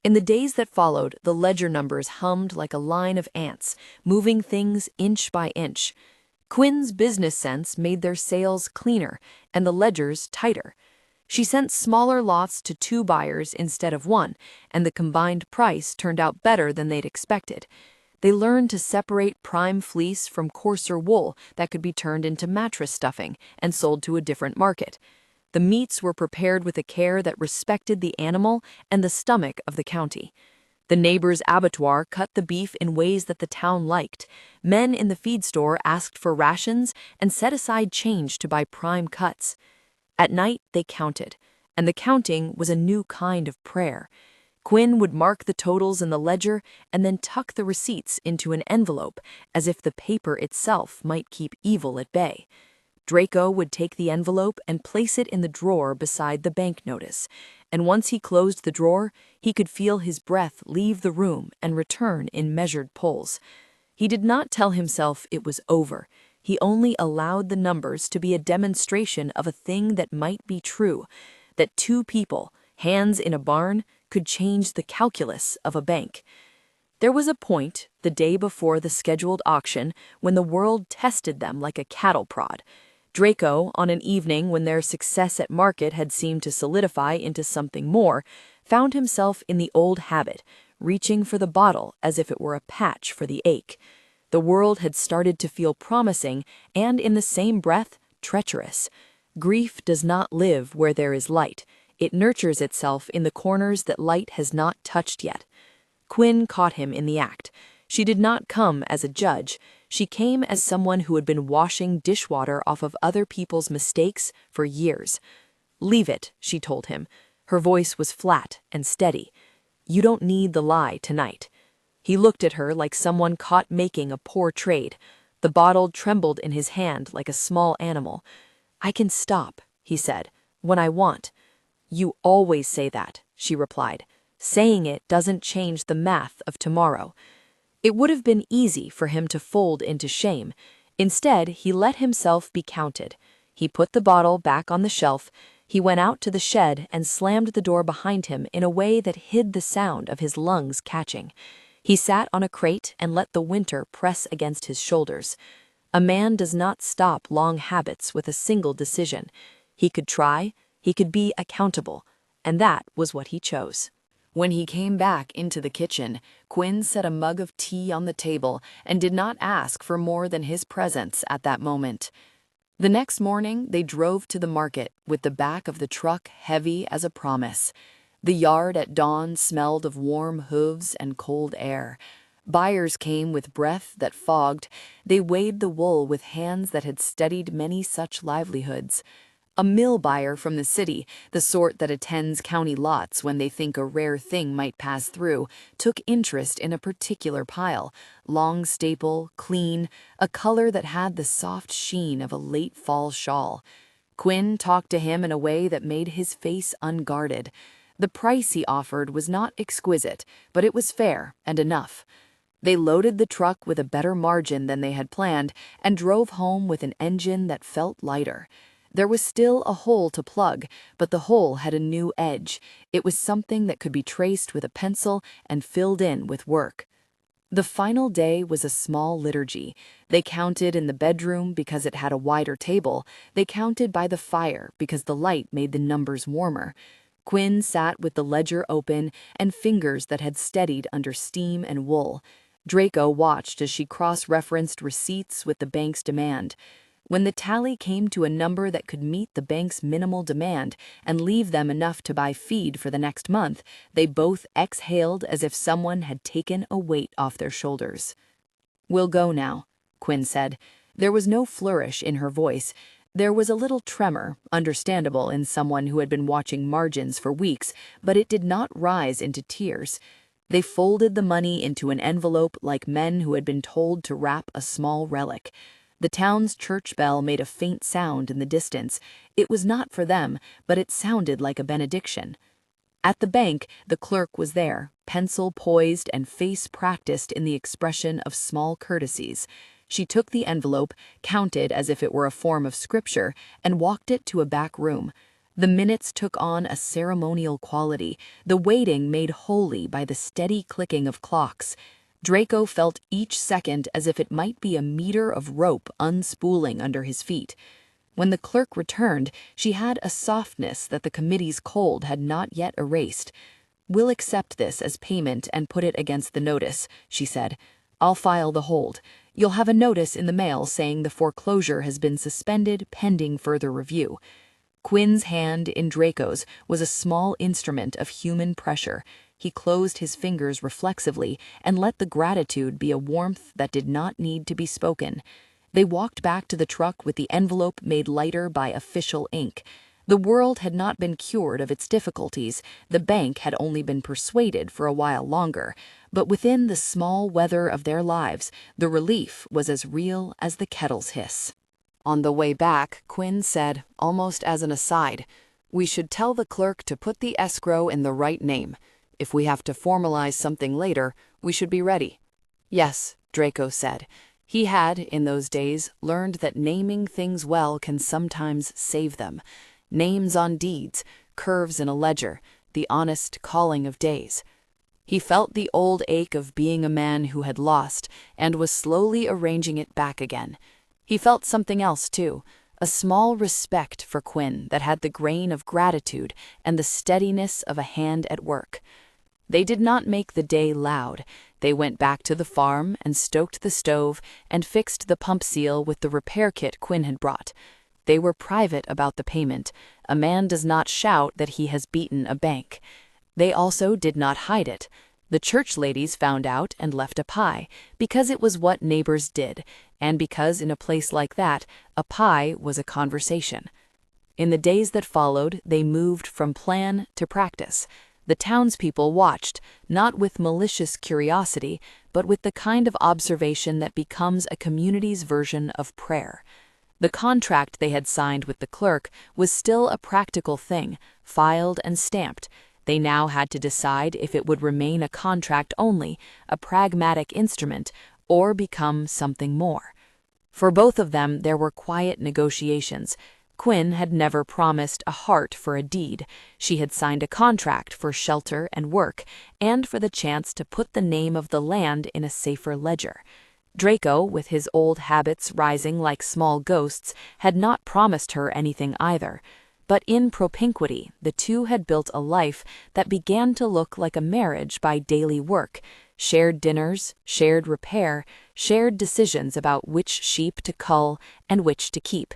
In the days that followed, the ledger numbers hummed like a line of ants, moving things inch by inch. Quinn's business sense made their sales cleaner and the ledgers tighter. She sent smaller lots to 2 buyers instead of 1, and the combined price turned out better than they'd expected. They learned to separate prime fleece from coarser wool that could be turned into mattress stuffing and sold to a different market. The meats were prepared with a care that respected the animal and the stomach of the county. The neighbor's abattoir cut the beef in ways that the town liked. Men in the feed store asked for rations and set aside change to buy prime cuts. At night, they counted, and the counting was a new kind of prayer. Quinn would mark the totals in the ledger and then tuck the receipts into an envelope, as if the paper itself might keep evil at bay. Draco would take the envelope and place it in the drawer beside the bank notice, and once he closed the drawer, he could feel his breath leave the room and return in measured pulls. He did not tell himself it was over. He only allowed the numbers to be a demonstration of a thing that might be true, that 2 people, hands in a barn, could change the calculus of a bank. There was a point, the day before the scheduled auction, when the world tested them like a cattle prod. Draco, on an evening when their success at market had seemed to solidify into something more, found himself in the old habit, reaching for the bottle as if it were a patch for the ache. The world had started to feel promising and, in the same breath, treacherous. Grief does not live where there is light. It nurtures itself in the corners that light has not touched yet. Quinn caught him in the act. She did not come as a judge. She came as someone who had been washing dishwater off of other people's mistakes for years. "Leave it," she told him. Her voice was flat and steady. "You don't need the lie tonight." He looked at her like someone caught making a poor trade. The bottle trembled in his hand like a small animal. "I can stop," he said, "when I want." "You always say that," she replied. "Saying it doesn't change the math of tomorrow." It would have been easy for him to fold into shame. Instead, he let himself be counted. He put the bottle back on the shelf. He went out to the shed and slammed the door behind him in a way that hid the sound of his lungs catching. He sat on a crate and let the winter press against his shoulders. A man does not stop long habits with a single decision. He could try, he could be accountable, and that was what he chose. When he came back into the kitchen, Quinn set a mug of tea on the table and did not ask for more than his presence at that moment. The next morning, they drove to the market with the back of the truck heavy as a promise. The yard at dawn smelled of warm hooves and cold air. Buyers came with breath that fogged. They weighed the wool with hands that had steadied many such livelihoods. A mill buyer from the city, the sort that attends county lots when they think a rare thing might pass through, took interest in a particular pile, long staple, clean, a color that had the soft sheen of a late fall shawl. Quinn talked to him in a way that made his face unguarded. The price he offered was not exquisite, but it was fair and enough. They loaded the truck with a better margin than they had planned and drove home with an engine that felt lighter. There was still a hole to plug, but the hole had a new edge. It was something that could be traced with a pencil and filled in with work. The final day was a small liturgy. They counted in the bedroom because it had a wider table. They counted by the fire because the light made the numbers warmer. Quinn sat with the ledger open and fingers that had steadied under steam and wool. Draco watched as she cross-referenced receipts with the bank's demand. When the tally came to a number that could meet the bank's minimal demand and leave them enough to buy feed for the next month, they both exhaled as if someone had taken a weight off their shoulders. "We'll go now," Quinn said. There was no flourish in her voice. There was a little tremor, understandable in someone who had been watching margins for weeks, but it did not rise into tears. They folded the money into an envelope like men who had been told to wrap a small relic. The town's church bell made a faint sound in the distance. It was not for them, but it sounded like a benediction. At the bank, the clerk was there, pencil poised and face practiced in the expression of small courtesies. She took the envelope, counted as if it were a form of scripture, and walked it to a back room. The minutes took on a ceremonial quality, the waiting made holy by the steady clicking of clocks. Draco felt each second as if it might be a meter of rope unspooling under his feet. When the clerk returned, she had a softness that the committee's cold had not yet erased. "We'll accept this as payment and put it against the notice," she said. "I'll file the hold. You'll have a notice in the mail saying the foreclosure has been suspended pending further review." Quinn's hand in Draco's was a small instrument of human pressure. He closed his fingers reflexively and let the gratitude be a warmth that did not need to be spoken. They walked back to the truck with the envelope made lighter by official ink. The world had not been cured of its difficulties. The bank had only been persuaded for a while longer. But within the small weather of their lives, the relief was as real as the kettle's hiss. On the way back, Quinn said, almost as an aside, "We should tell the clerk to put the escrow in the right name. If we have to formalize something later, we should be ready." "Yes," Draco said. He had, in those days, learned that naming things well can sometimes save them. Names on deeds, curves in a ledger, the honest calling of days. He felt the old ache of being a man who had lost and was slowly arranging it back again. He felt something else, too, a small respect for Quinn that had the grain of gratitude and the steadiness of a hand at work. They did not make the day loud. They went back to the farm and stoked the stove and fixed the pump seal with the repair kit Quinn had brought. They were private about the payment. A man does not shout that he has beaten a bank. They also did not hide it. The church ladies found out and left a pie, because it was what neighbors did, and because in a place like that, a pie was a conversation. In the days that followed, they moved from plan to practice. The townspeople watched, not with malicious curiosity, but with the kind of observation that becomes a community's version of prayer. The contract they had signed with the clerk was still a practical thing, filed and stamped. They now had to decide if it would remain a contract only, a pragmatic instrument, or become something more. For both of them, there were quiet negotiations. Quinn had never promised a heart for a deed. She had signed a contract for shelter and work, and for the chance to put the name of the land in a safer ledger. Draco, with his old habits rising like small ghosts, had not promised her anything either. But in propinquity, the two had built a life that began to look like a marriage by daily work, shared dinners, shared repair, shared decisions about which sheep to cull and which to keep.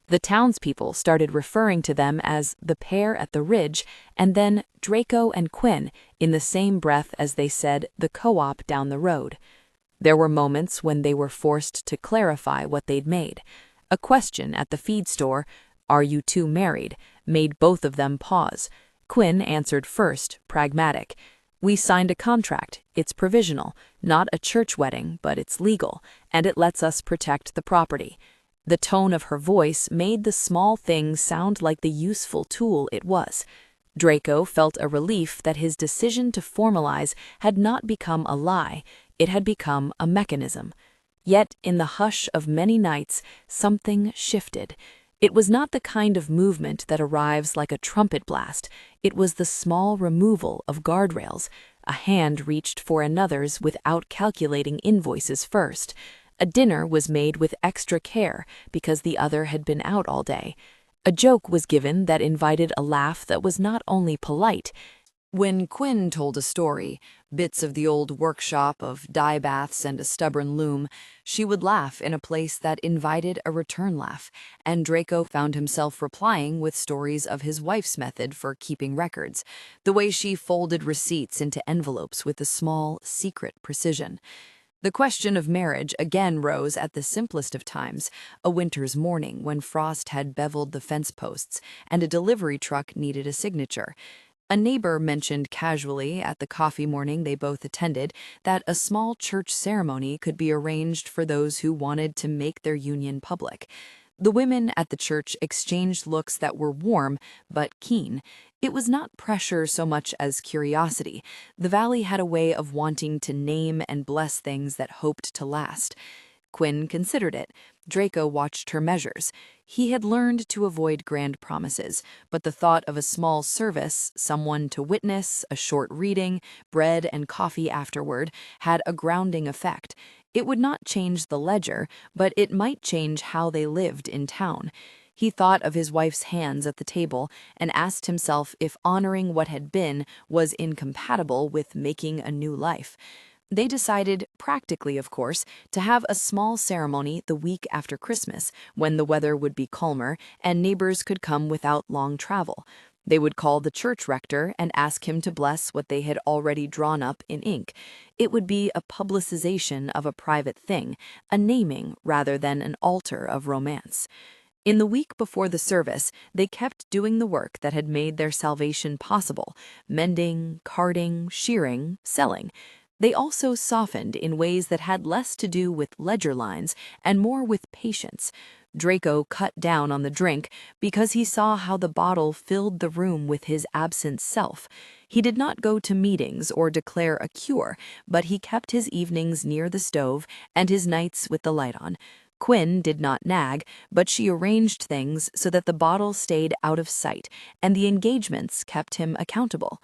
The townspeople started referring to them as the pair at the ridge, and then Draco and Quinn, in the same breath as they said the co-op down the road. There were moments when they were forced to clarify what they'd made. A question at the feed store, "Are you two married?" made both of them pause. Quinn answered first, pragmatic. "We signed a contract. It's provisional, not a church wedding, but it's legal, and it lets us protect the property." The tone of her voice made the small thing sound like the useful tool it was. Draco felt a relief that his decision to formalize had not become a lie, it had become a mechanism. Yet, in the hush of many nights, something shifted. It was not the kind of movement that arrives like a trumpet blast. It was the small removal of guardrails. A hand reached for another's without calculating invoices first. A dinner was made with extra care because the other had been out all day. A joke was given that invited a laugh that was not only polite. When Quinn told a story, bits of the old workshop of dye baths and a stubborn loom, she would laugh in a place that invited a return laugh, and Draco found himself replying with stories of his wife's method for keeping records, the way she folded receipts into envelopes with a small, secret precision. The question of marriage again rose at the simplest of times, a winter's morning when frost had beveled the fence posts and a delivery truck needed a signature. A neighbor mentioned casually at the coffee morning they both attended that a small church ceremony could be arranged for those who wanted to make their union public. The women at the church exchanged looks that were warm but keen. It was not pressure so much as curiosity. The valley had a way of wanting to name and bless things that hoped to last. Quinn considered it. Draco watched her measures. He had learned to avoid grand promises, but the thought of a small service, someone to witness, a short reading, bread and coffee afterward, had a grounding effect. It would not change the ledger, but it might change how they lived in town. He thought of his wife's hands at the table and asked himself if honoring what had been was incompatible with making a new life. They decided, practically of course, to have a small ceremony the week after Christmas, when the weather would be calmer and neighbors could come without long travel. They would call the church rector and ask him to bless what they had already drawn up in ink. It would be a publicization of a private thing, a naming rather than an altar of romance. In the week before the service, they kept doing the work that had made their salvation possible: mending, carding, shearing, selling. They also softened in ways that had less to do with ledger lines and more with patience. Draco cut down on the drink because he saw how the bottle filled the room with his absent self. He did not go to meetings or declare a cure, but he kept his evenings near the stove and his nights with the light on. Quinn did not nag, but she arranged things so that the bottle stayed out of sight, and the engagements kept him accountable.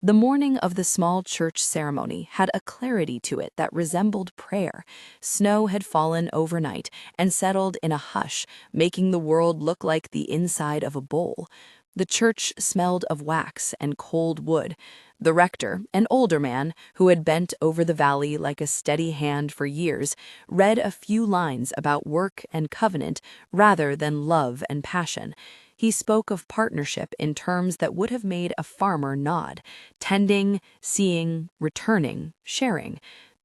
The morning of the small church ceremony had a clarity to it that resembled prayer. Snow had fallen overnight and settled in a hush, making the world look like the inside of a bowl. The church smelled of wax and cold wood. The rector, an older man who had bent over the valley like a steady hand for years, read a few lines about work and covenant rather than love and passion. He spoke of partnership in terms that would have made a farmer nod: tending, seeing, returning, sharing.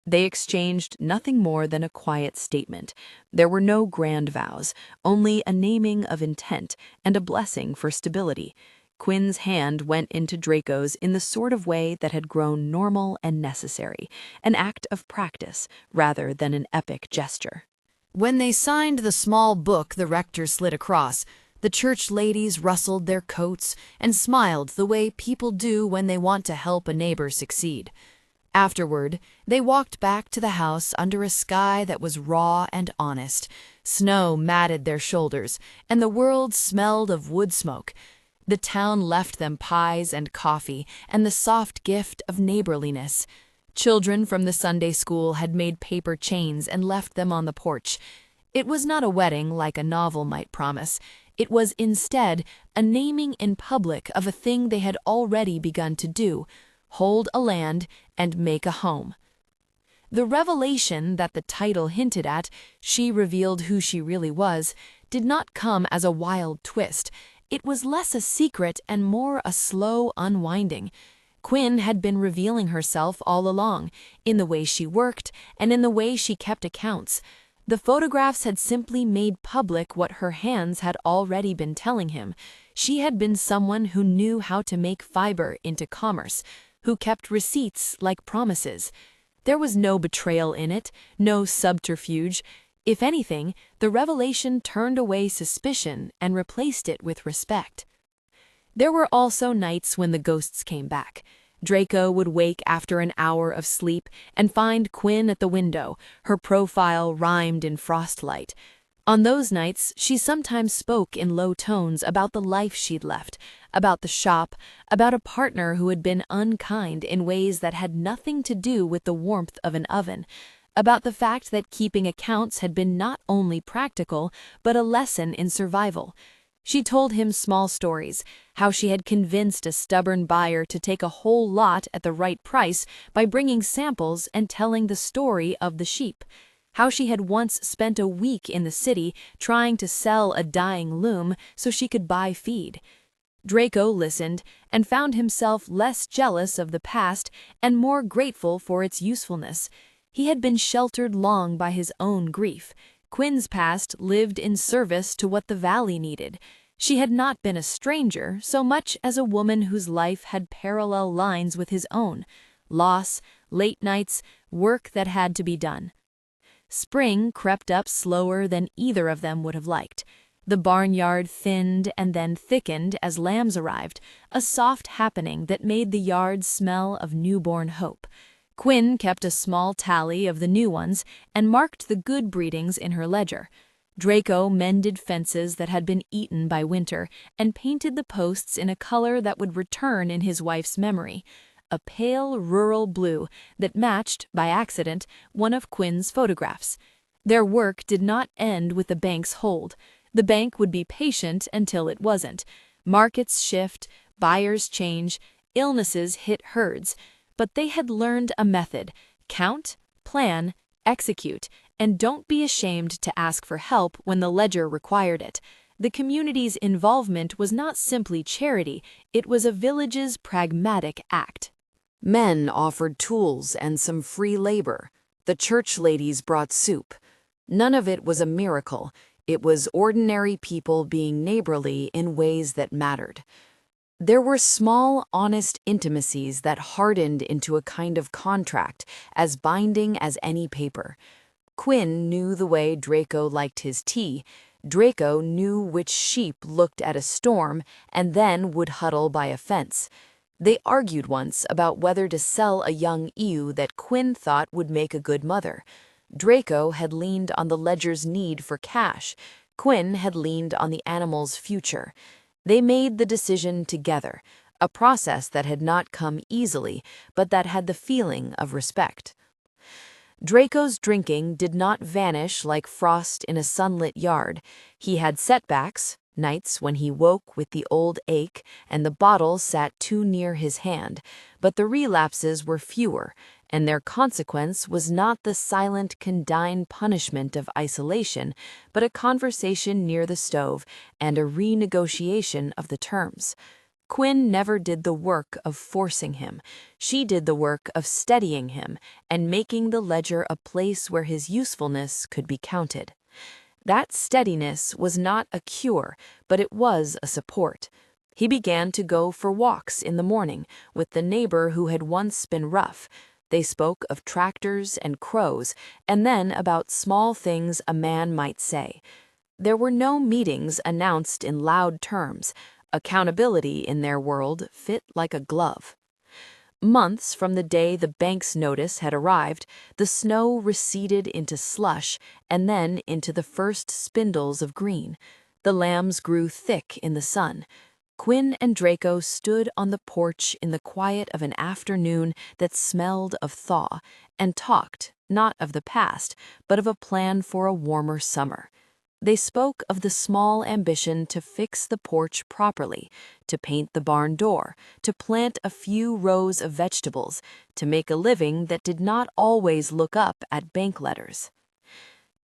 They exchanged nothing more than a quiet statement. There were no grand vows, only a naming of intent and a blessing for stability. Quinn's hand went into Draco's in the sort of way that had grown normal and necessary, an act of practice rather than an epic gesture. When they signed the small book the rector slid across, the church ladies rustled their coats and smiled the way people do when they want to help a neighbor succeed. Afterward, they walked back to the house under a sky that was raw and honest. Snow matted their shoulders, and the world smelled of wood smoke. The town left them pies and coffee and the soft gift of neighborliness. Children from the Sunday school had made paper chains and left them on the porch. It was not a wedding like a novel might promise. It was instead a naming in public of a thing they had already begun to do: hold a land and make a home. The revelation that the title hinted at, she revealed who she really was, did not come as a wild twist. It was less a secret and more a slow unwinding. Quinn had been revealing herself all along, in the way she worked and in the way she kept accounts. The photographs had simply made public what her hands had already been telling him. She had been someone who knew how to make fiber into commerce, who kept receipts like promises. There was no betrayal in it, no subterfuge. If anything, the revelation turned away suspicion and replaced it with respect. There were also nights when the ghosts came back. Draco would wake after an hour of sleep and find Quinn at the window, her profile rhymed in frostlight. On those nights, she sometimes spoke in low tones about the life she'd left, about the shop, about a partner who had been unkind in ways that had nothing to do with the warmth of an oven, about the fact that keeping accounts had been not only practical, but a lesson in survival. She told him small stories, how she had convinced a stubborn buyer to take a whole lot at the right price by bringing samples and telling the story of the sheep, how she had once spent a week in the city trying to sell a dying loom so she could buy feed. Draco listened and found himself less jealous of the past and more grateful for its usefulness. He had been sheltered long by his own grief. Quinn's past lived in service to what the valley needed. She had not been a stranger so much as a woman whose life had parallel lines with his own: loss, late nights, work that had to be done. Spring crept up slower than either of them would have liked. The barnyard thinned and then thickened as lambs arrived, a soft happening that made the yard smell of newborn hope. Quinn kept a small tally of the new ones and marked the good breedings in her ledger. Draco mended fences that had been eaten by winter and painted the posts in a color that would return in his wife's memory, a pale rural blue that matched, by accident, one of Quinn's photographs. Their work did not end with the bank's hold. The bank would be patient until it wasn't. Markets shift, buyers change, illnesses hit herds. But they had learned a method: count, plan, execute, and don't be ashamed to ask for help when the ledger required it. The community's involvement was not simply charity, it was a village's pragmatic act. Men offered tools and some free labor. The church ladies brought soup. None of it was a miracle. It was ordinary people being neighborly in ways that mattered. There were small, honest intimacies that hardened into a kind of contract, as binding as any paper. Quinn knew the way Draco liked his tea. Draco knew which sheep looked at a storm and then would huddle by a fence. They argued once about whether to sell a young ewe that Quinn thought would make a good mother. Draco had leaned on the ledger's need for cash. Quinn had leaned on the animal's future. They made the decision together, a process that had not come easily, but that had the feeling of respect. Draco's drinking did not vanish like frost in a sunlit yard. He had setbacks, nights when he woke with the old ache and the bottle sat too near his hand, but the relapses were fewer, and their consequence was not the silent, condign punishment of isolation, but a conversation near the stove and a renegotiation of the terms. Quinn never did the work of forcing him. She did the work of steadying him and making the ledger a place where his usefulness could be counted. That steadiness was not a cure, but it was a support. He began to go for walks in the morning with the neighbor who had once been rough. They spoke of tractors and crows, and then about small things a man might say. There were no meetings announced in loud terms. Accountability in their world fit like a glove. Months from the day the bank's notice had arrived, the snow receded into slush and then into the first spindles of green. The lambs grew thick in the sun. Quinn and Draco stood on the porch in the quiet of an afternoon that smelled of thaw, and talked, not of the past, but of a plan for a warmer summer. They spoke of the small ambition to fix the porch properly, to paint the barn door, to plant a few rows of vegetables, to make a living that did not always look up at bank letters.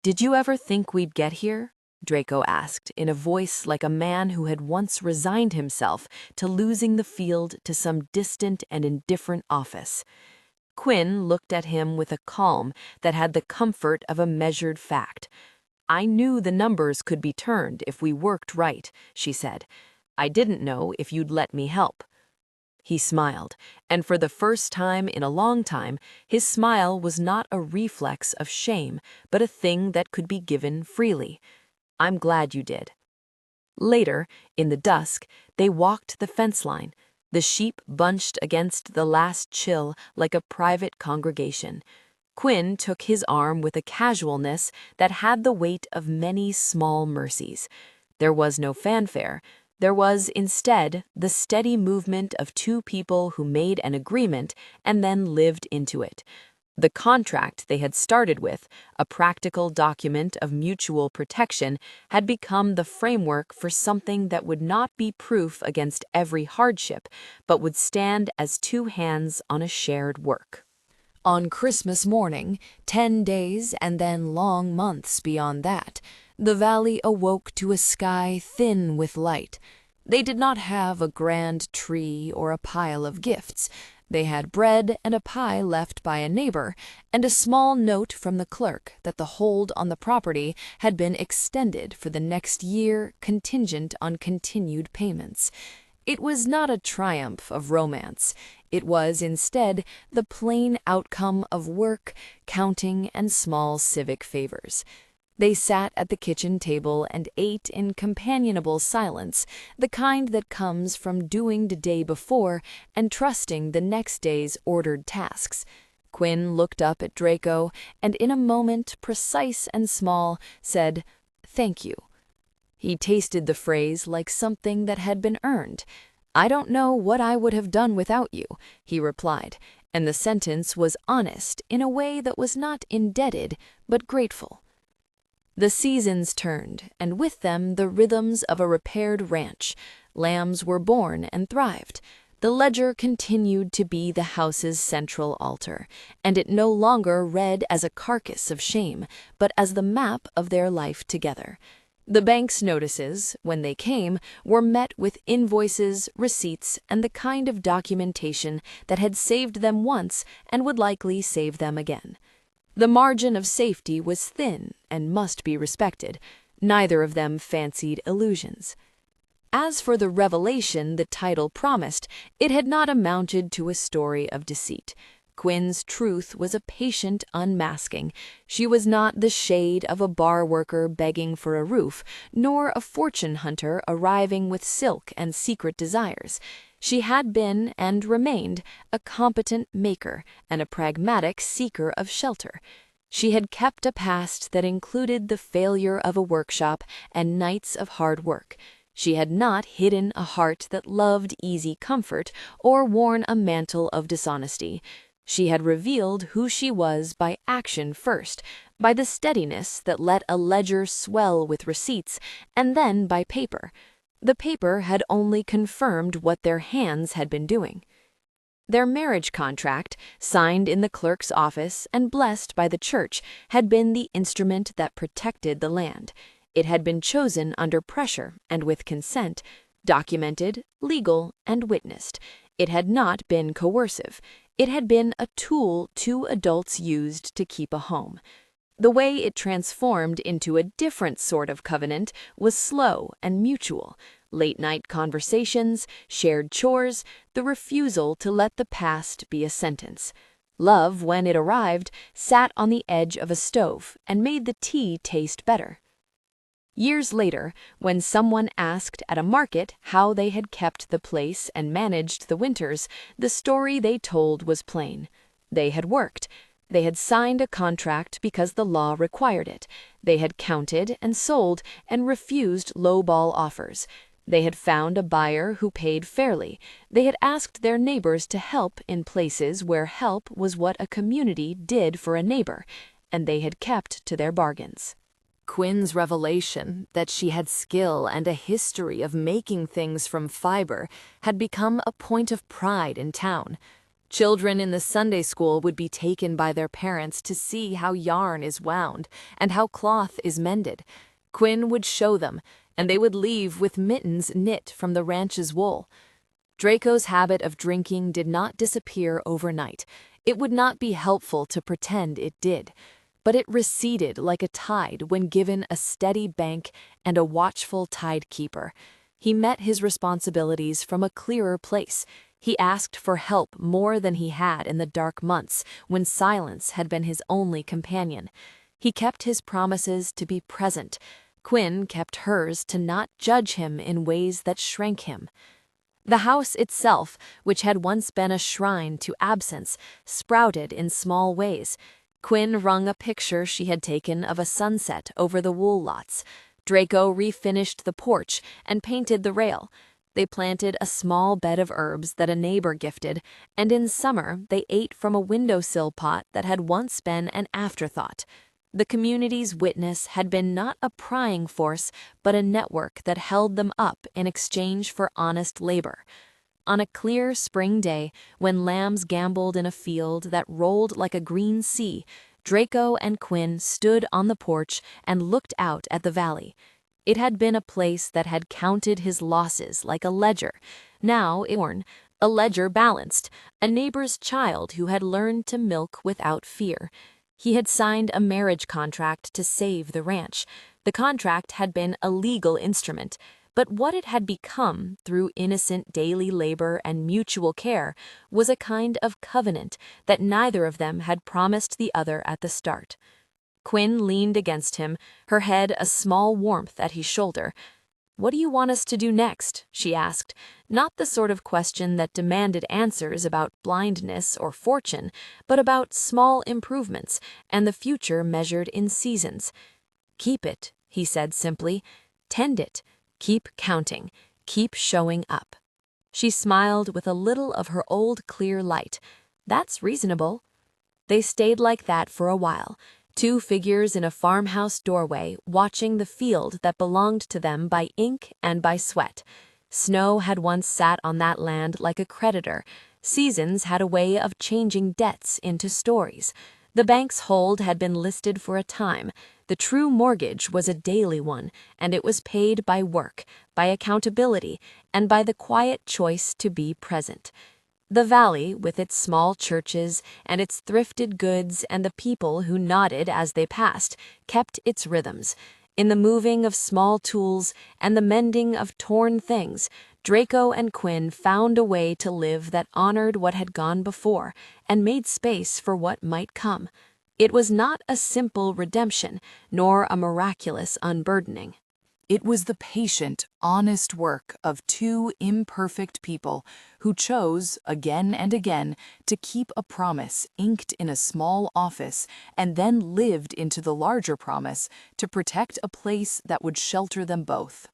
"Did you ever think we'd get here?" Draco asked, in a voice like a man who had once resigned himself to losing the field to some distant and indifferent office. Quinn looked at him with a calm that had the comfort of a measured fact. "I knew the numbers could be turned if we worked right," she said. "I didn't know if you'd let me help." He smiled, and for the first time in a long time, his smile was not a reflex of shame, but a thing that could be given freely. "I'm glad you did." Later, in the dusk, they walked the fence line, the sheep bunched against the last chill like a private congregation. Quinn took his arm with a casualness that had the weight of many small mercies. There was no fanfare. There was, instead, the steady movement of two people who made an agreement and then lived into it. The contract they had started with, a practical document of mutual protection, had become the framework for something that would not be proof against every hardship, but would stand as two hands on a shared work. On Christmas morning, 10 days and then long months beyond that, the valley awoke to a sky thin with light. They did not have a grand tree or a pile of gifts. They had bread and a pie left by a neighbor, and a small note from the clerk that the hold on the property had been extended for the next year, contingent on continued payments. It was not a triumph of romance. It was, instead, the plain outcome of work, counting, and small civic favors. They sat at the kitchen table and ate in companionable silence, the kind that comes from doing the day before and trusting the next day's ordered tasks. Quinn looked up at Draco and, in a moment precise and small, said, "Thank you." He tasted the phrase like something that had been earned. "I don't know what I would have done without you," he replied, and the sentence was honest in a way that was not indebted but grateful. The seasons turned, and with them the rhythms of a repaired ranch. Lambs were born and thrived. The ledger continued to be the house's central altar, and it no longer read as a carcass of shame, but as the map of their life together. The bank's notices, when they came, were met with invoices, receipts, and the kind of documentation that had saved them once and would likely save them again. The margin of safety was thin and must be respected. Neither of them fancied illusions. As for the revelation the title promised, it had not amounted to a story of deceit. Quinn's truth was a patient unmasking. She was not the shade of a bar worker begging for a roof, nor a fortune hunter arriving with silk and secret desires. She had been, and remained, a competent maker and a pragmatic seeker of shelter. She had kept a past that included the failure of a workshop and nights of hard work. She had not hidden a heart that loved easy comfort or worn a mantle of dishonesty. She had revealed who she was by action first, by the steadiness that let a ledger swell with receipts, and then by paper. The paper had only confirmed what their hands had been doing. Their marriage contract, signed in the clerk's office and blessed by the church, had been the instrument that protected the land. It had been chosen under pressure and with consent, documented, legal, and witnessed. It had not been coercive. It had been a tool two adults used to keep a home. The way it transformed into a different sort of covenant was slow and mutual. Late-night conversations, shared chores, the refusal to let the past be a sentence. Love, when it arrived, sat on the edge of a stove and made the tea taste better. Years later, when someone asked at a market how they had kept the place and managed the winters, the story they told was plain. They had worked. They had signed a contract because the law required it. They had counted and sold and refused low-ball offers. They had found a buyer who paid fairly. They had asked their neighbors to help in places where help was what a community did for a neighbor, and they had kept to their bargains. Quinn's revelation that she had skill and a history of making things from fiber had become a point of pride in town. Children in the Sunday school would be taken by their parents to see how yarn is wound and how cloth is mended. Quinn would show them, and they would leave with mittens knit from the ranch's wool. Draco's habit of drinking did not disappear overnight. It would not be helpful to pretend it did, but it receded like a tide when given a steady bank and a watchful tidekeeper. He met his responsibilities from a clearer place. He asked for help more than he had in the dark months when silence had been his only companion. He kept his promises to be present. Quinn kept hers to not judge him in ways that shrank him. The house itself, which had once been a shrine to absence, sprouted in small ways. Quinn wrung a picture she had taken of a sunset over the wool lots. Draco refinished the porch and painted the rail. They planted a small bed of herbs that a neighbor gifted, and in summer they ate from a windowsill pot that had once been an afterthought. The community's witness had been not a prying force, but a network that held them up in exchange for honest labor. On a clear spring day, when lambs gamboled in a field that rolled like a green sea, Draco and Quinn stood on the porch and looked out at the valley. It had been a place that had counted his losses like a ledger. Now it was a ledger balanced, a neighbor's child who had learned to milk without fear. He had signed a marriage contract to save the ranch. The contract had been a legal instrument, but what it had become through innocent daily labor and mutual care was a kind of covenant that neither of them had promised the other at the start. Quinn leaned against him, her head a small warmth at his shoulder. "What do you want us to do next?" she asked, not the sort of question that demanded answers about blindness or fortune, but about small improvements and the future measured in seasons. "Keep it," he said simply. "Tend it. Keep counting. Keep showing up." She smiled with a little of her old clear light. "That's reasonable." They stayed like that for a while. Two figures in a farmhouse doorway watching the field that belonged to them by ink and by sweat. Snow had once sat on that land like a creditor. Seasons had a way of changing debts into stories. The bank's hold had been listed for a time. The true mortgage was a daily one, and it was paid by work, by accountability, and by the quiet choice to be present. The valley, with its small churches and its thrifted goods and the people who nodded as they passed, kept its rhythms. In the moving of small tools and the mending of torn things, Draco and Quinn found a way to live that honored what had gone before and made space for what might come. It was not a simple redemption, nor a miraculous unburdening. It was the patient, honest work of two imperfect people who chose, again and again, to keep a promise inked in a small office and then lived into the larger promise to protect a place that would shelter them both.